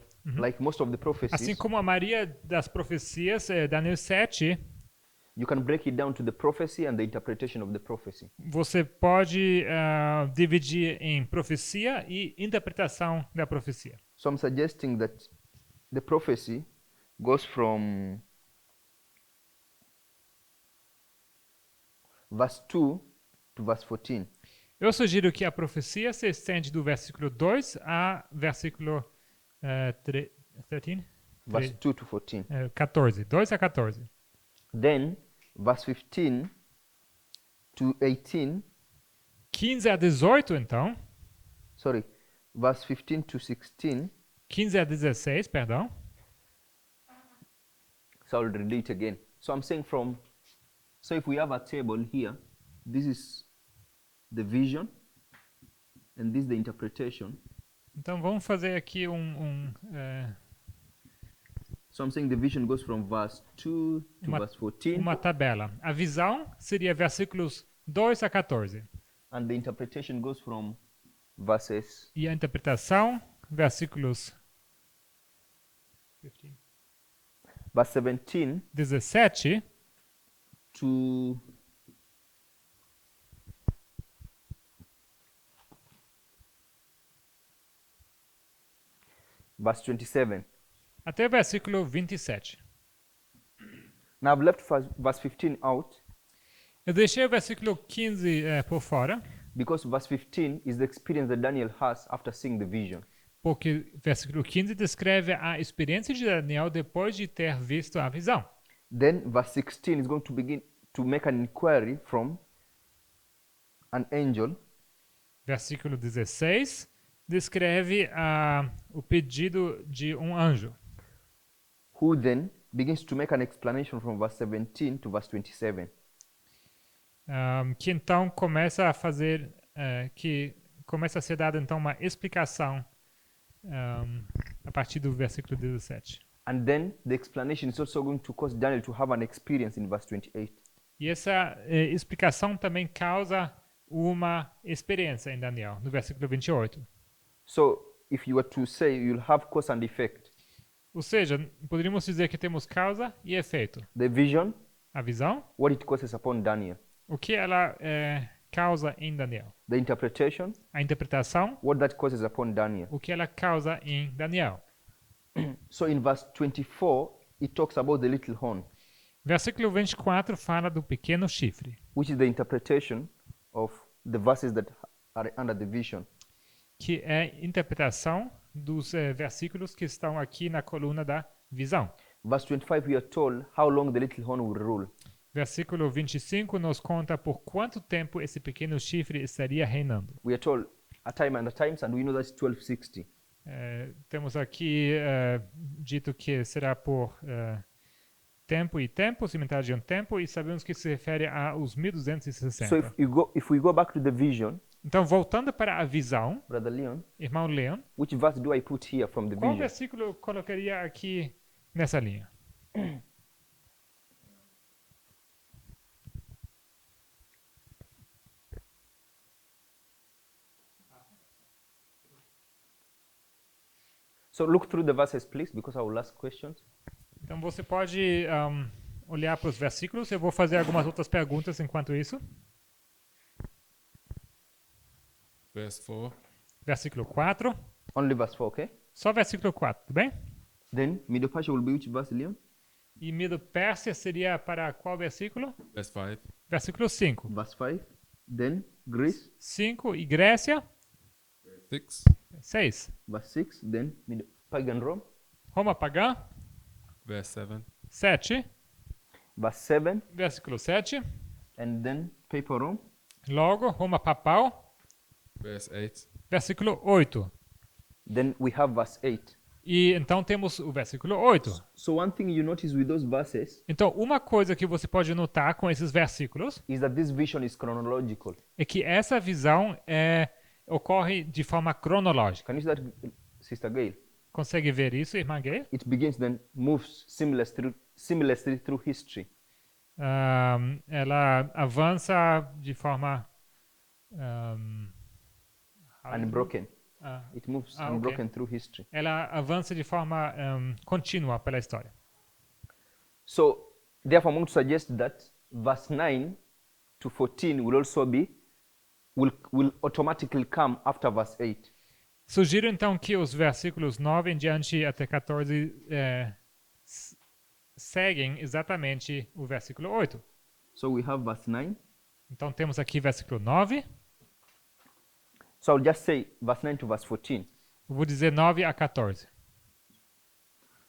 most of the prophecies, Assim como a maioria das profecias, Daniel 7, you can break it down to the prophecy and the interpretation of the prophecy. você pode dividir em profecia e interpretação da profecia. So I'm suggesting that the prophecy goes from verse 2 to verse 14. Eu sugiro que a profecia se estende do versículo 2 a versículo 13? Verse 2 to 14. 14. 2 a 14. Then, verse 15 to 18, 15 a 18, então. sorry, verse 15 to 16, 15 a 16, perdão. so I'll read it again. So I'm saying so if we have a table here, this is the vision, and this is the interpretation. Então vamos fazer aqui So I'm saying the vision goes from verse 2 to verse 14, uma tabela. A visão seria versículos 2 a 14. and the interpretation goes from verses E a interpretação, versículos 17 to verse 27. até o versículo 27. Now I've left verse 15 out Eu deixei o versículo 15 por fora, because verse 15 is the experience that Daniel has after seeing the vision. porque o versículo 15 descreve a experiência de Daniel depois de ter visto a visão. Then verse 16 is going to begin to make an inquiry from an angel Versículo 16 descreve o pedido de um anjo, who then begins to make an explanation from verse 17 to verse 27. Que então começa a fazer, que começa a ser dada então uma explicação a partir do versículo 17. And then the explanation is also going to cause Daniel to have an experience in verse 28. E essa explicação também causa uma experiência em Daniel, no versículo 28. So if you were to say, you'll have cause and effect. Ou seja, poderíamos dizer que temos causa e efeito. The vision, A visão, what it causes upon Daniel. o que ela causa em Daniel. The interpretation, A interpretação, what that causes upon Daniel. o que ela causa em Daniel. So in verse 24, it talks about the little horn, Versículo 24 fala do pequeno chifre, which is the interpretation of the verses that are under the vision. que é interpretação dos versículos que estão aqui na coluna da visão. Verse 25, we are told how long the little horn will rule. Versículo 25 nos conta por quanto tempo esse pequeno chifre estaria reinando. We are told a time and a times, and we know that's 1260. Temos aqui dito que será por tempo e tempos, e metade de um tempo, e sabemos que se refere aos 1260. So if we go back to the vision, Então, voltando para a visão, Brother Leon, irmão Leon, which verse do I put here from the qual vision? versículo eu colocaria aqui nessa linha? So look through the verses, please, because I will ask questions. Então, você pode olhar para os versículos. Eu vou fazer algumas outras perguntas enquanto isso. Verse 4. Versículo 4. Only verse 4, okay? Só versículo 4, tudo bem? Then Medo-Persia will be which verse, Leon? E Medo-Pérsia seria para qual versículo? Verse 5. Versículo 5. Verse 5. Then Greece. 5. E Grécia? 6. 6. Verse 6. Then pagan Rome. Roma pagã? Verse 7. 7. Verse 7. Versículo 7. And then papal Rome. Logo, Roma papal. Verse 8. Versículo 8. Then we have verse 8. E então temos o versículo 8. So one thing you notice with those verses Então, uma coisa que você pode notar com esses versículos is that this vision is chronological. é que essa visão ocorre de forma cronológica. Can you see that, Sister Gail? Consegue ver isso, irmã Gay? It begins then moves seamlessly through history. Ela avança de forma Unbroken. It moves unbroken through history. Ela avança de forma contínua pela história. So, therefore, I'm going to suggest that verse 9 to 14 will also will automatically come after verse 8. Sugiro então que os versículos 9 em diante até 14 seguem exatamente o versículo 8. So we have verse 9. Então temos aqui versículo 9. So I'll just say verse 9 to verse 14. Eu vou dizer 9 a 14.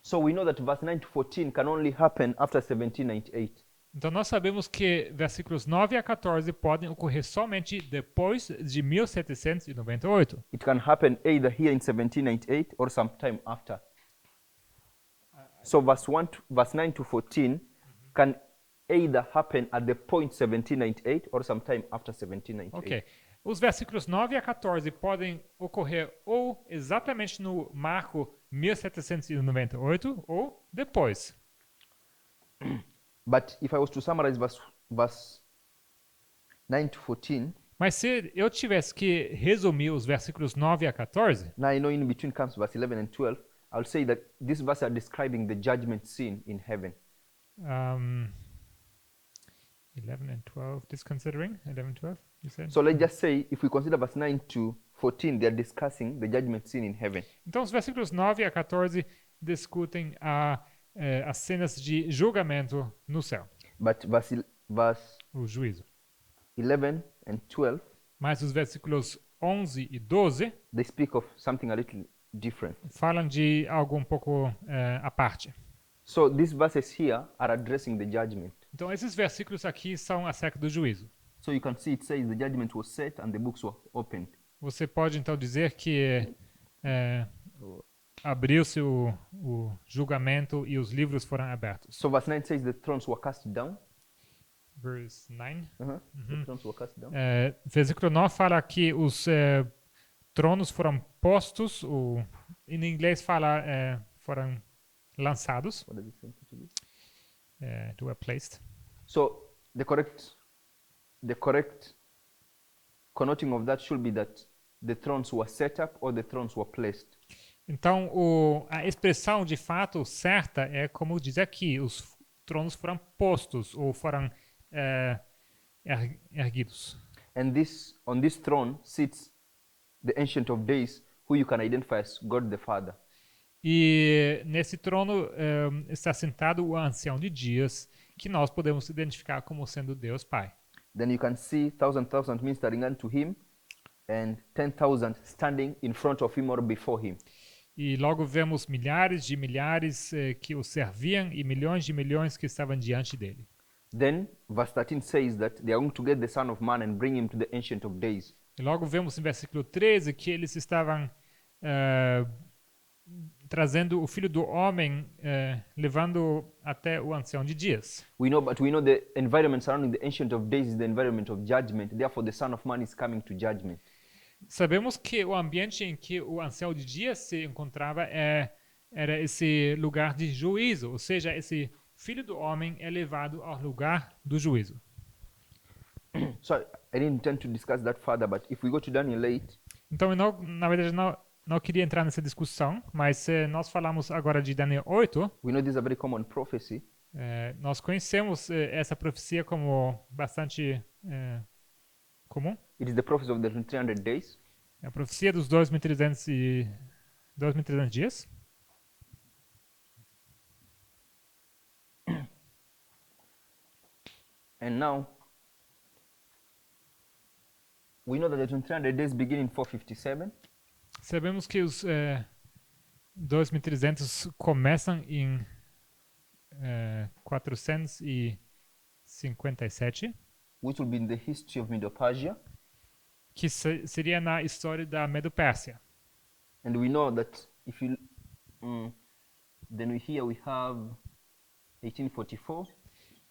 So we know that verse 9 to 14 can only happen after 1798. Então nós sabemos que versículos 9 a 14 podem ocorrer somente depois de 1798. It can happen either here in 1798 or sometime after. So verse 9 to 14 can either happen at the point 1798 or sometime after 1798. Ok. Os versículos 9 a 14 podem ocorrer ou exatamente no marco 1798 ou depois. But if I was to summarize verse 9 to 14, mas se eu tivesse que resumir os versículos 9 a 14, now I know in between comes verse 11 and 12, I'll say that these verses are describing the judgment scene in heaven. 11 and 12, disconsidering 11 and 12, you said? So let's just say if we consider verse 9 to 14, they are discussing the judgment scene in heaven. Então os versículos 9 a 14 discutem as cenas de julgamento no céu. But o juízo. 11 and 12, mas os versículos 11 e 12 they speak of something a little different. Falam de algo um pouco à parte. So these verses here are addressing the judgment. Então esses versículos aqui são acerca do juízo. So you can see it says the judgment was set and the books were opened. Você pode então dizer que abriu-se o julgamento e os livros foram abertos. So verse 9 says the thrones were cast down. Verse 9. The thrones were cast down. Versículo 9 fala que os tronos foram postos, em inglês fala foram lançados. What does it say in Portuguese? To were placed. So the correct connoting of that should be that the thrones were set up or the thrones were placed. Então, a expressão de fato certa é como diz aqui, os tronos foram postos ou foram erguidos. And on this throne sits the Ancient of Days, who you can identify as God the Father. E nesse trono está sentado o ancião de dias, que nós podemos identificar como sendo Deus Pai. Then you can see 1,000 ministering unto him, and 10,000 standing in front of him or before him. E logo vemos milhares de milhares que o serviam e milhões de milhões que estavam diante dele. Then, verse 13 says that they are going to get the Son of Man and bring him to the Ancient of Days. E logo vemos no versículo 13 que eles estavam trazendo o Filho do Homem, levando até o Ancião de Dias. But we know the environment surrounding the Ancient of Days is the environment of judgment. Therefore, the Son of Man is coming to judgment. Sabemos que o ambiente em que o Ancião de Dias se encontrava era esse lugar de juízo, ou seja, esse Filho do Homem é levado ao lugar do juízo. So I didn't intend to discuss that further, but if we go to Daniel 8, Então, eu na verdade, não queria entrar nessa discussão, mas se nós falamos agora de Daniel 8, we know this is a very common prophecy. Nós conhecemos essa profecia como bastante comum. It is the prophecy of the 300 days. É a profecia dos 2.300 dias. And now, we know that the 300 days begin in 457. Sabemos que os 2.300 começam em 457, which will be in the history of Medo-Persia. Que seria na história da Medo-Pérsia. And we know that if you then here we have 1844.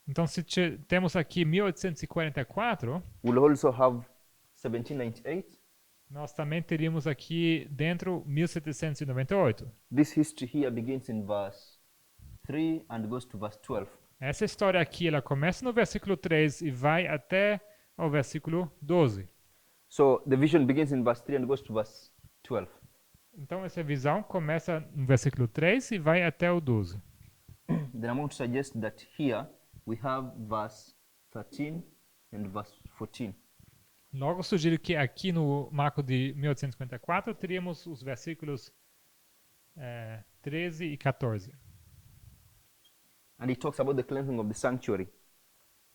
Então, se temos aqui 1844, we'll also have 1798. Nós também teríamos aqui dentro 1798. This history here begins in verse 3 and goes to verse 12. Essa história aqui, ela começa no versículo 3 e vai até ao versículo 12. So the vision begins in verse 3 and goes to verse 12. Então essa visão começa no versículo 3 e vai até o 12. Then I'm going to suggest that here we have verse 13 and verse 14. Logo sugiro que aqui no marco de 1854 teríamos os versículos 13 e 14. And it talks about the cleansing of the sanctuary.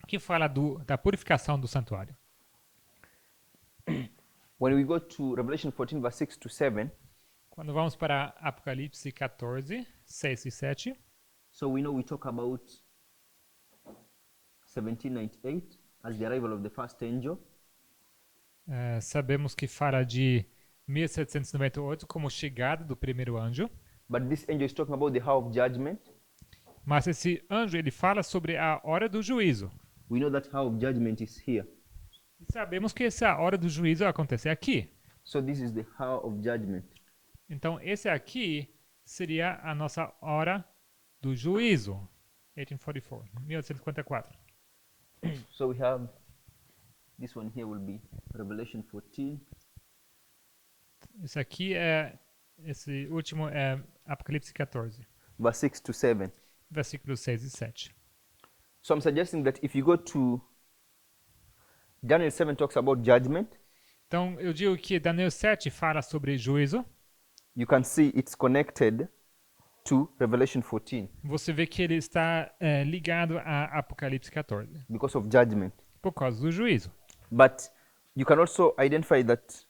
Que fala da purificação do santuário. When we go to Revelation 14 verse 6 to 7, quando vamos para Apocalipse 14, 6 e 7, so we know we talk about 1798 as the arrival of the first angel. Sabemos que fala de 1798 como chegada do primeiro anjo. But this angel is talking about the hour of judgment. Mas esse anjo ele fala sobre a hora do juízo. We know that hour of judgment is here. E sabemos que essa hora do juízo acontece aqui. So this is the hour of judgment. Então esse aqui seria a nossa hora do juízo. 1854. So we have this one here will be Revelation 14. Esse último é Apocalipse 14. Verse 6 to 7. Versículos 6 e 7. So I'm suggesting that if you go to Daniel 7 talks about judgment. Então eu digo que Daniel 7 fala sobre juízo. You can see it's connected to Revelation 14. Você vê que ele está ligado a Apocalipse 14. Because of judgment. Por causa do juízo. But you can also identify that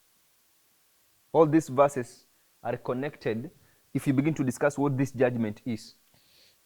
all these verses are connected if you begin to discuss what this judgment is.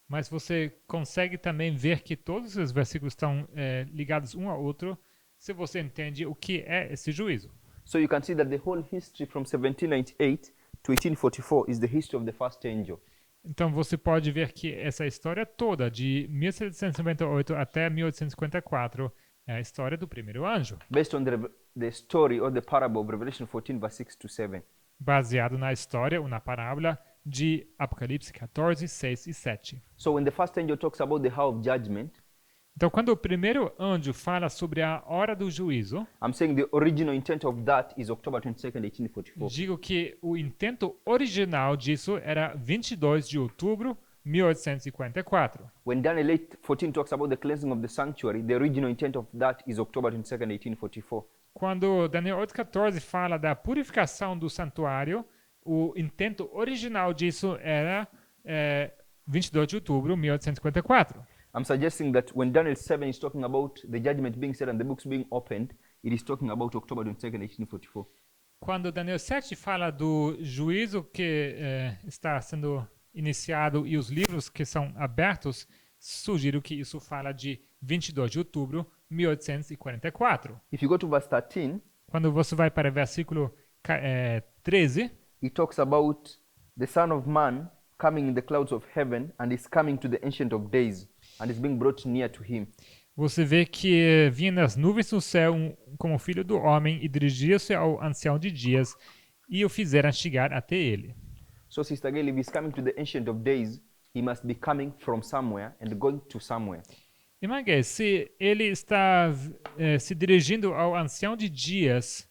Mas você consegue também ver que todos os versículos estão ligados um ao outro se você entende o que é esse juízo. So you can see that the whole history from 1798 to 1844 is the history of the first angel. Então você pode ver que essa história toda de 1798 até 1854 é a história do primeiro anjo. Based on the story or the parable of Revelation 14 verse 6 to 7. Baseado na história ou na parábola de Apocalipse 14, 6 e 7. So when the first angel talks about the hour of judgment, então quando o primeiro anjo fala sobre a hora do juízo, I'm saying the original intent of that is October 22nd, 1844. Digo que o intento original disso era 22 de outubro 1854. When Daniel 8:14 talks about the cleansing of the sanctuary, the original intent of that is October 22nd, 1844. Quando Daniel 8:14 fala da purificação do santuário, o intento original disso era 22 de outubro de 1854. I'm suggesting that when Daniel 7 is talking about the judgment being said and the books being opened, it is talking about October 22nd, 1844. Quando Daniel 7 fala do juízo que está sendo iniciado e os livros que são abertos, sugiro que isso fala de 22 de outubro de 1844. If you go to verse 13, Quando você vai para o versículo 13, it talks about the Son of Man coming in the clouds of heaven and is coming to the Ancient of Days and is being brought near to him. você vê que vinha nas nuvens do céu como filho do homem e dirigia-se ao ancião de dias e o fizeram chegar até ele. So, Sister Gail, if he's coming to the Ancient of Days, he must be coming from somewhere and going to somewhere. Irmã Gay, se ele está se dirigindo ao ancião de dias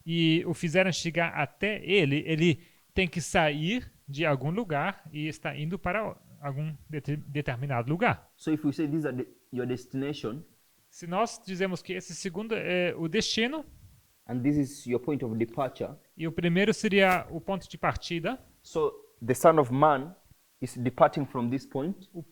e o fizeram chegar até ele, ele tem que sair de algum lugar e está indo para algum determinado lugar. So, if we say these are your destination, Se nós dizemos que esse segundo é o destino and this is your point of departure, e o primeiro seria o ponto de partida, so the Son of Man is departing from this point, o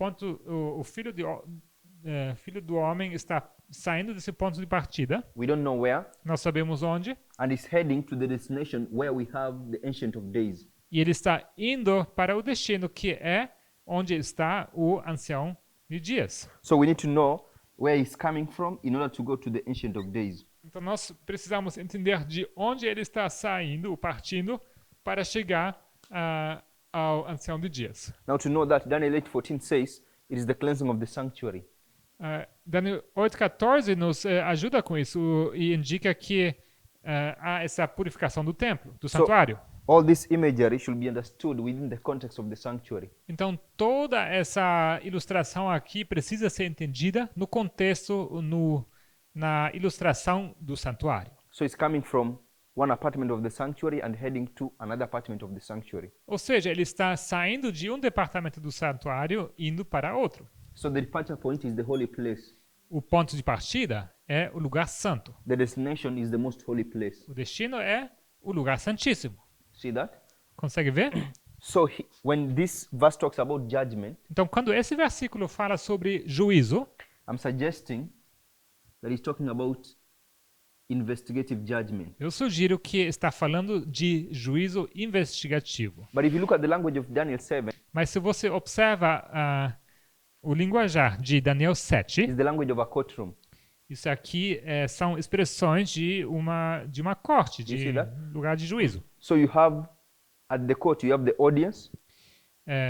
filho do homem está saindo desse ponto de partida. we don't know where, Nós sabemos onde. and is heading to the destination where we have the Ancient of Days. E ele está indo para o destino que é onde está o ancião de dias. So we need to know where he's coming from in order to go to the Ancient of Days. Então nós precisamos entender de onde ele está saindo, ou partindo, para chegar ao ancião de dias. Now to know that, Daniel 8:14 says it is the cleansing of the sanctuary. Daniel 8:14 nos ajuda com isso e indica que há essa purificação do templo, do santuário. All this imagery should be understood within the context of the sanctuary. Então toda essa ilustração aqui precisa ser entendida no contexto, na ilustração do santuário. So it's coming from one apartment of the sanctuary and heading to another apartment of the sanctuary. Ou seja, ele está saindo de um departamento do santuário indo para outro. So the departure point is the holy place. O ponto de partida é o lugar santo. The destination is the most holy place. O destino é o lugar santíssimo. See that? Consegue ver? So when this verse talks about judgment, então quando esse versículo fala sobre juízo, I'm suggesting that he's talking about investigative judgment. Eu sugiro que está falando de juízo investigativo. But if you look at the language of Daniel 7, mas se você observa o linguajar de Daniel 7, it's the language of a courtroom. Isso aqui são expressões de uma corte, de lugar de juízo. So you have at the court you have the audience.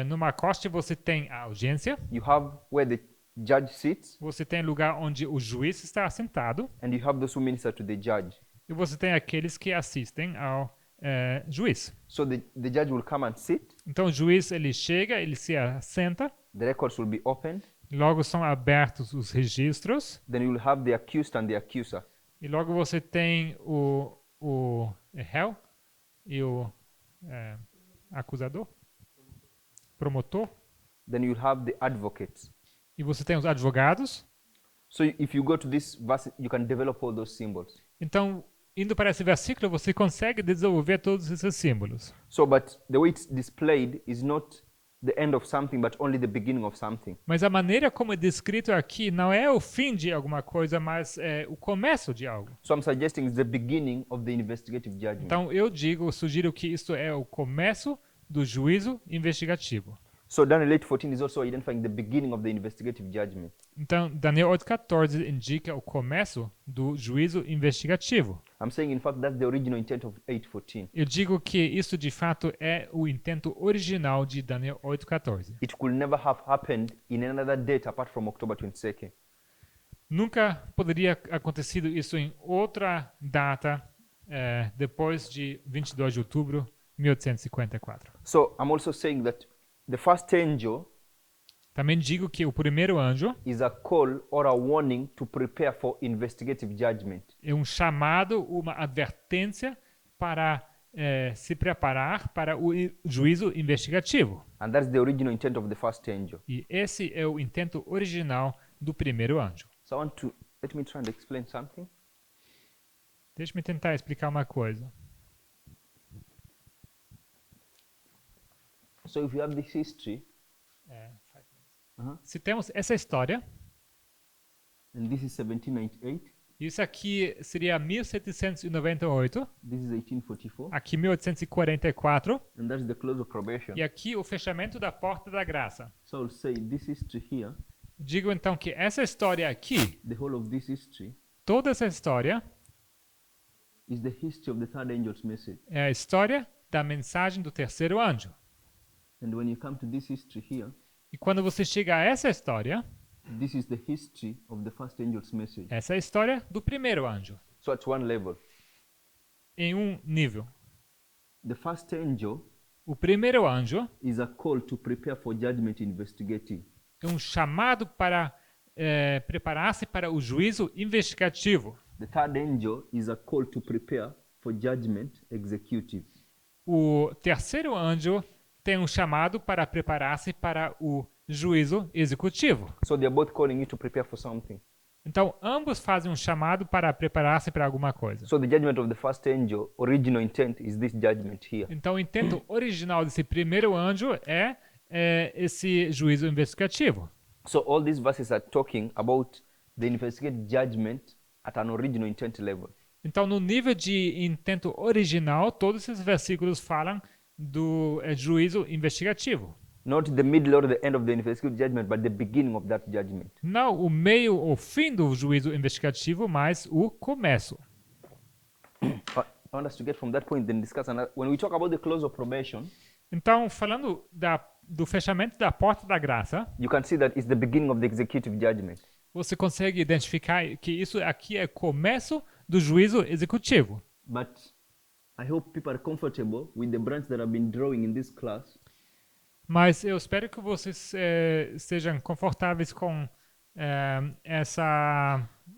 Numa corte você tem a audiência. You have where the judge sits. Você tem lugar onde o juiz está sentado. And you have those who minister to the judge. E você tem aqueles que assistem ao juiz. So the judge will come and sit. Então o juiz ele chega, ele se assenta. The records will be opened. Logo são abertos os registros. Then you will have the accused and the accuser. E logo você tem o réu e o acusador, promotor. Then you will have the advocates. E você tem os advogados. So if you go to this verse, you can develop all those symbols. Então, indo para esse versículo, você consegue desenvolver todos esses símbolos. So, but the way it's displayed is not the end of something, but only the beginning of something. Mas a maneira como é descrito aqui não é o fim de alguma coisa, mas é o começo de algo. So I'm suggesting it's the beginning of the investigative judgment. Então eu sugiro que isso é o começo do juízo investigativo. So Daniel 8:14 is also identifying the beginning of the investigative judgment. Então Daniel 8:14 indica o começo do juízo investigativo. I'm saying in fact that's the original intent of 8:14. Eu digo que isso de fato é o intento original de Daniel 8:14. It could never have happened in another date apart from October 22nd. Nunca poderia acontecido isso em outra data depois de 22 de outubro de 1854. So I'm also saying that the first angel também digo que o primeiro anjo is a call or a warning to prepare for investigative judgment. É um chamado, uma advertência para se preparar para o juízo investigativo. And that's the original intent of the first angel. E esse é o intento original do primeiro anjo. So let me try and explain something. Deixa-me tentar explicar uma coisa. So if you have this history, se temos essa história, and this is 1798, Isso aqui seria 1798. This is 1844. Aqui 1844. And that's the close of probation. E aqui o fechamento da porta da graça. So I'll say this history here, Digo então que essa história aqui, the whole of this history, toda essa história, is the history of the third angel's message. é a história da mensagem do terceiro anjo. And when you come to this history here, E quando você chega a essa história, this is the history of the first angel's message. essa é a história do primeiro anjo, So at one level, em um nível. the first angel O primeiro anjo is a call to prepare for judgment investigative. é um chamado para preparar-se para o juízo investigativo. The third angel is a call to prepare for judgment executive. O terceiro anjo tem um chamado para preparar-se para o juízo executivo. So they are both calling you to prepare for something. Então, ambos fazem um chamado para preparar-se para alguma coisa. So the judgment of the first angel, original intent, is this judgment here. Então, o intento original desse primeiro anjo é esse juízo investigativo. So all these verses are talking about the investigative judgment at an original intent level. Então, no nível de intento original, todos esses versículos falam do juízo investigativo. Not the middle or the end of the investigative judgment, but the beginning of that judgment. Não o meio ou fim do juízo investigativo, mas o começo. I want us to get from that point then discuss another. When we talk about the close of probation, Então, falando do fechamento da porta da graça, you can see that it's the beginning of the executive judgment. você consegue identificar que isso aqui é começo do juízo executivo. But I hope people are comfortable with the branch that I've been drawing in this class. Mas eu espero que vocês estejam confortáveis com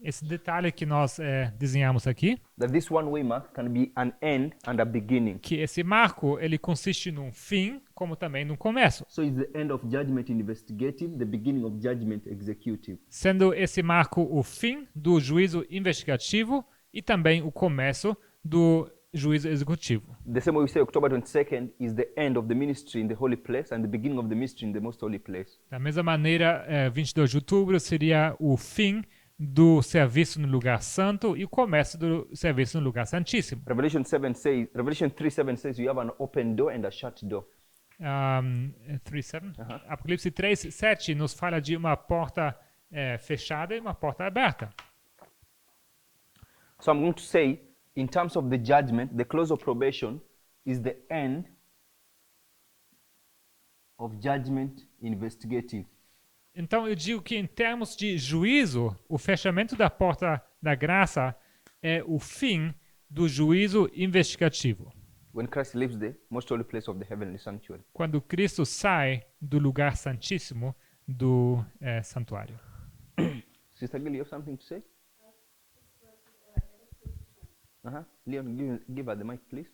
esse detalhe que nós desenhamos aqui. That this one-way mark can be an end and a beginning. Que esse marco ele consiste num fim, como também num começo. So it's the end of judgment investigative, the beginning of judgment executive. Sendo esse marco o fim do juízo investigativo e também o começo do juízo executivo. The same way we say October 22nd is the end of the ministry in the holy place and the beginning of the ministry in the most holy place. Da mesma maneira, 22 de outubro seria o fim do serviço no lugar santo e o começo do serviço no lugar santíssimo. Revelation 3:7 says you have an open door and a shut door. 3:7? Apocalipse 3:7 nos fala de uma porta fechada e uma porta aberta. So I'm going to say, in terms of the judgment, the close of probation is the end of judgment investigative. Então eu digo que em termos de juízo, o fechamento da porta da graça é o fim do juízo investigativo. When Christ leaves the most holy place of the heavenly sanctuary. Quando Cristo sai do lugar santíssimo do santuário. Sister Gil, you have something to say? Leon, give her the mic, please.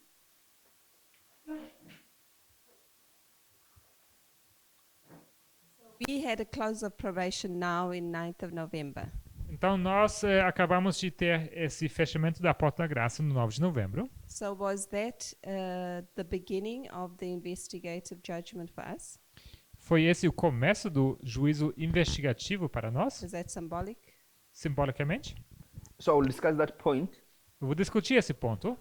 We had a close of probation now in 9th of November. Então nós acabamos de ter esse fechamento da porta da graça no 9 de novembro. So was that the beginning of the investigative judgment for us? Foi esse o começo do juízo investigativo para nós? Is that symbolic? Simbolicamente? So I will discuss that point. Eu vou discutir esse ponto.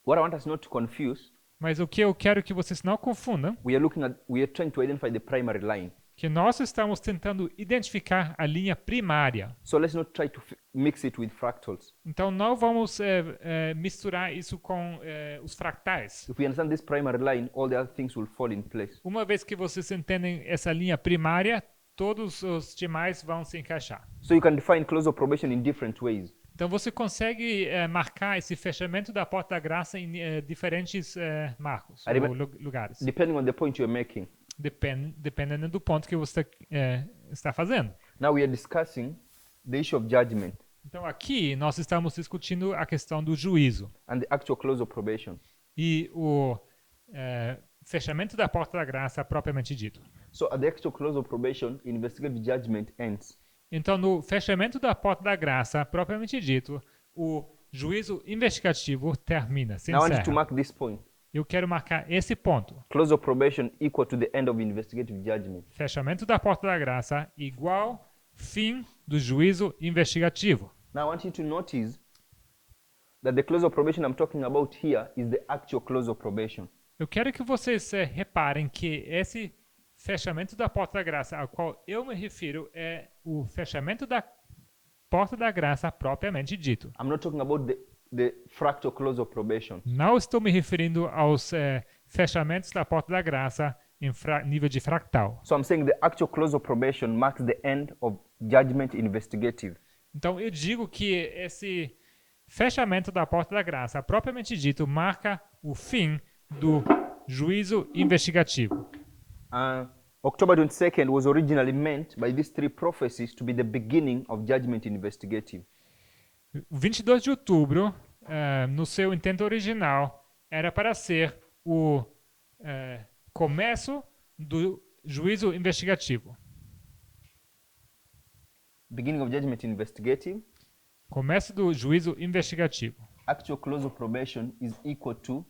What I want us not to confuse. Mas o que eu quero que vocês não confundam, we are trying to identify the primary line. Que nós estamos tentando identificar a linha primária. So let's not try to mix it with fractals. Então não vamos misturar isso com os fractais. If we understand this primary line, all the other things will fall in place. Uma vez que vocês entendem essa linha primária, todos os demais vão se encaixar. So you can define close of probation in different ways. Então você consegue marcar esse fechamento da porta da graça em diferentes marcos ou lugares. Depending on the point you're making. Dependendo do ponto que você está fazendo. Now we are discussing the issue of judgment. Então aqui nós estamos discutindo a questão do juízo. And the actual close of probation. E o fechamento da porta da graça propriamente dito. So at the actual close of probation, investigative judgment ends. Então, no fechamento da porta da graça, propriamente dito, o juízo investigativo termina, se Now I want encerra. to mark this point. Eu quero marcar esse ponto. Close of probation equal to the end of investigative judgment. Fechamento da porta da graça igual fim do juízo investigativo. Now I want you to notice that the close of probation I'm talking about here is the actual close of probation. Eu quero que vocês reparem que esse fechamento da porta da graça ao qual eu me refiro é o fechamento da porta da graça propriamente dito. I'm not talking about the fractal close of probation. Não estou me referindo aos fechamentos da porta da graça em nível de fractal. So I'm saying the actual close of probation marks the end of judgment investigative. Então eu digo que esse fechamento da porta da graça propriamente dito marca o fim do juízo investigativo. October 22nd was originally meant by these three prophecies to be the beginning of judgment investigative. O 22 de outubro, no seu intento original, era para ser o começo do juízo investigativo. Beginning of judgment investigative. Começo do juízo investigativo. Actual close of probation is equal to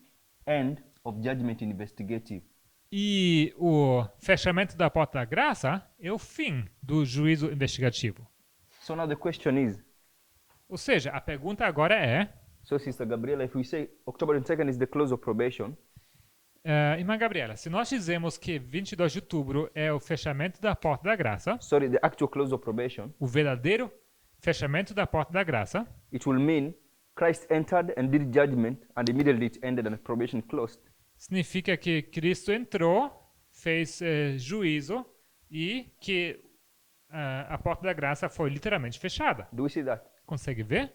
end of judgment investigative. E o fechamento da porta da graça é o fim do juízo investigativo. So now the question is, ou seja, a pergunta agora é, so Sister Gabriela, if we say October 22nd is the close of probation, irmã Gabriela, se nós dizemos que 22 de outubro é o fechamento da porta da graça, sorry, the actual close of probation, o verdadeiro fechamento da porta da graça, it will mean Christ entered and did judgment and immediately it ended and probation closed. Significa que Cristo entrou, fez juízo e que a porta da graça foi literalmente fechada. Do we see that? Consegue ver?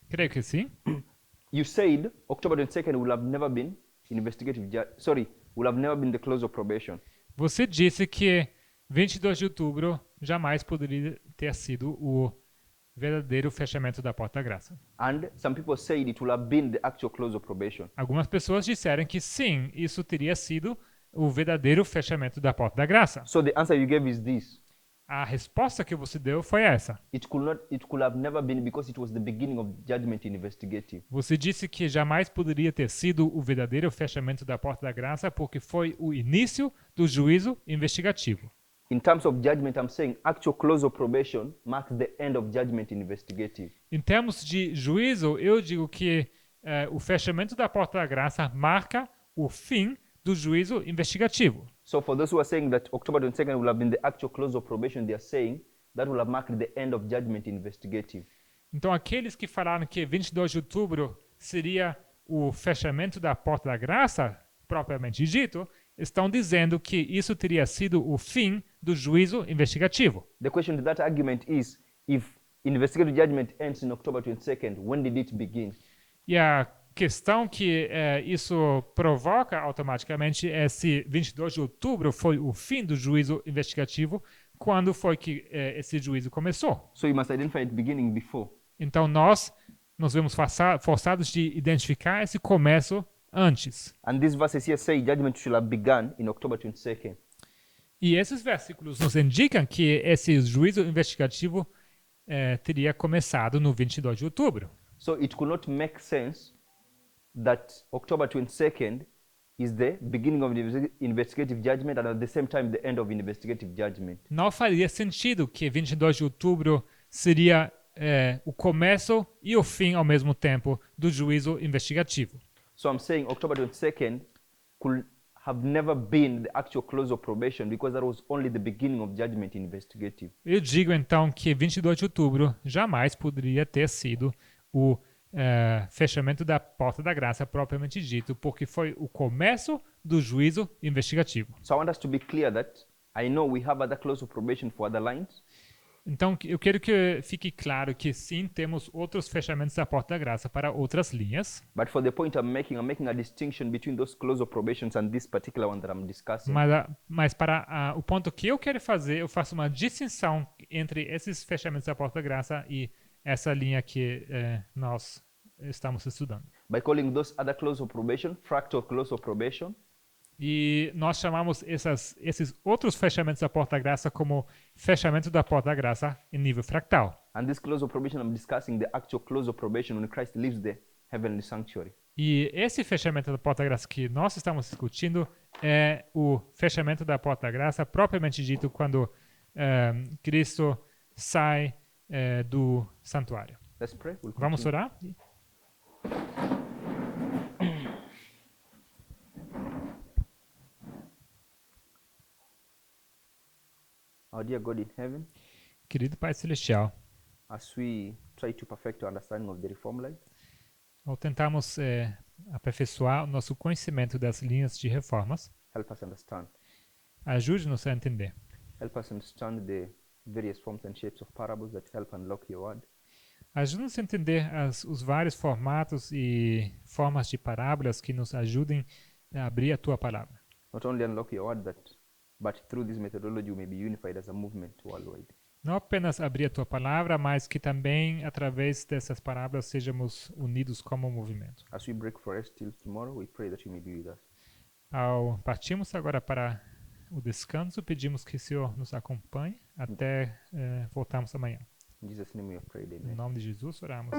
Creio que sim. You said October 22nd will have never been investigative will have never been the close of probation. Você disse que 22 de outubro jamais poderia ter sido o verdadeiro fechamento da porta da graça. And some people said it will have been the actual close of probation. Algumas pessoas disseram que sim, isso teria sido o verdadeiro fechamento da porta da graça. So the answer you gave is this. A resposta que você deu foi essa. It could have never been because it was the beginning of judgment investigative. Você disse que jamais poderia ter sido o verdadeiro fechamento da porta da graça porque foi o início do juízo investigativo. In terms of judgment, I'm saying actual close of probation marks the end of judgment investigative. Em termos de juízo, eu digo que o fechamento da porta da graça marca o fim do juízo investigativo. So for those who are saying that October 22nd will have been the actual close of probation, they are saying that will have marked the end of judgment investigative. Então aqueles que falaram que 22 de outubro seria o fechamento da porta da graça, propriamente dito, estão dizendo que isso teria sido o fim do juízo investigativo. The question to that argument is, if investigative judgment ends in October 22nd, when did it begin? E a questão que isso provoca automaticamente é se 22 de outubro foi o fim do juízo investigativo, quando foi que esse juízo começou. So you must identify it beginning before. Então nós nos vemos forçados de identificar esse começo antes. And these verses here say judgment should have begun in October 22nd. E esses versículos nos indicam que esse juízo investigativo teria começado no 22 de outubro. So it could not make sense that October 22nd is the beginning of investigative judgment and at the same time the end of investigative judgment. Não faria sentido que 22 de outubro seria o começo e o fim ao mesmo tempo do juízo investigativo. So I'm saying October 22nd could have never been the actual close of probation because that was only the beginning of judgment investigative. Eu digo então que 22 de outubro jamais poderia ter sido o fechamento da porta da graça propriamente dito, porque foi o começo do juízo investigativo. So I want us to be clear that I know we have other close of probation for other lines. Então, eu quero que fique claro que sim, temos outros fechamentos da porta da graça para outras linhas. But for the point I'm making a distinction between those close of probations and this particular one that I'm discussing. Mas para o ponto que eu quero fazer, eu faço uma distinção entre esses fechamentos da porta da graça e essa linha que nós estamos estudando. By calling those other close of probation fractal close of probation. E nós chamamos esses outros fechamentos da porta da graça como fechamento da porta da graça em nível fractal. And this close of probation I'm discussing the actual close of probation when Christ leaves the heavenly sanctuary. E esse fechamento da porta da graça que nós estamos discutindo é o fechamento da porta da graça propriamente dito quando Cristo sai do santuário. Let's pray. We'll Vamos continue. orar? Our dear God in heaven, Querido Pai Celestial, as we try to perfect our understanding of the Reform life, ao tentarmos aperfeiçoar o nosso conhecimento das linhas de reformas, help us understand. ajude-nos a entender. Help us understand the various forms and shapes of parables that help unlock your word. Ajude-nos a entender os vários formatos e formas de parábolas que nos ajudem a abrir a Tua palavra. Not only unlock your word, but through this methodology we may be unified as a movement worldwide. Não apenas abrir a Tua palavra, mas que também, através dessas parábolas, sejamos unidos como movimento. As we break for rest till tomorrow, we pray that you may be with us. Ao partirmos agora para o descanso, pedimos que o Senhor nos acompanhe até voltarmos amanhã. In Jesus' name we have prayed, Em amen. nome de Jesus, oramos.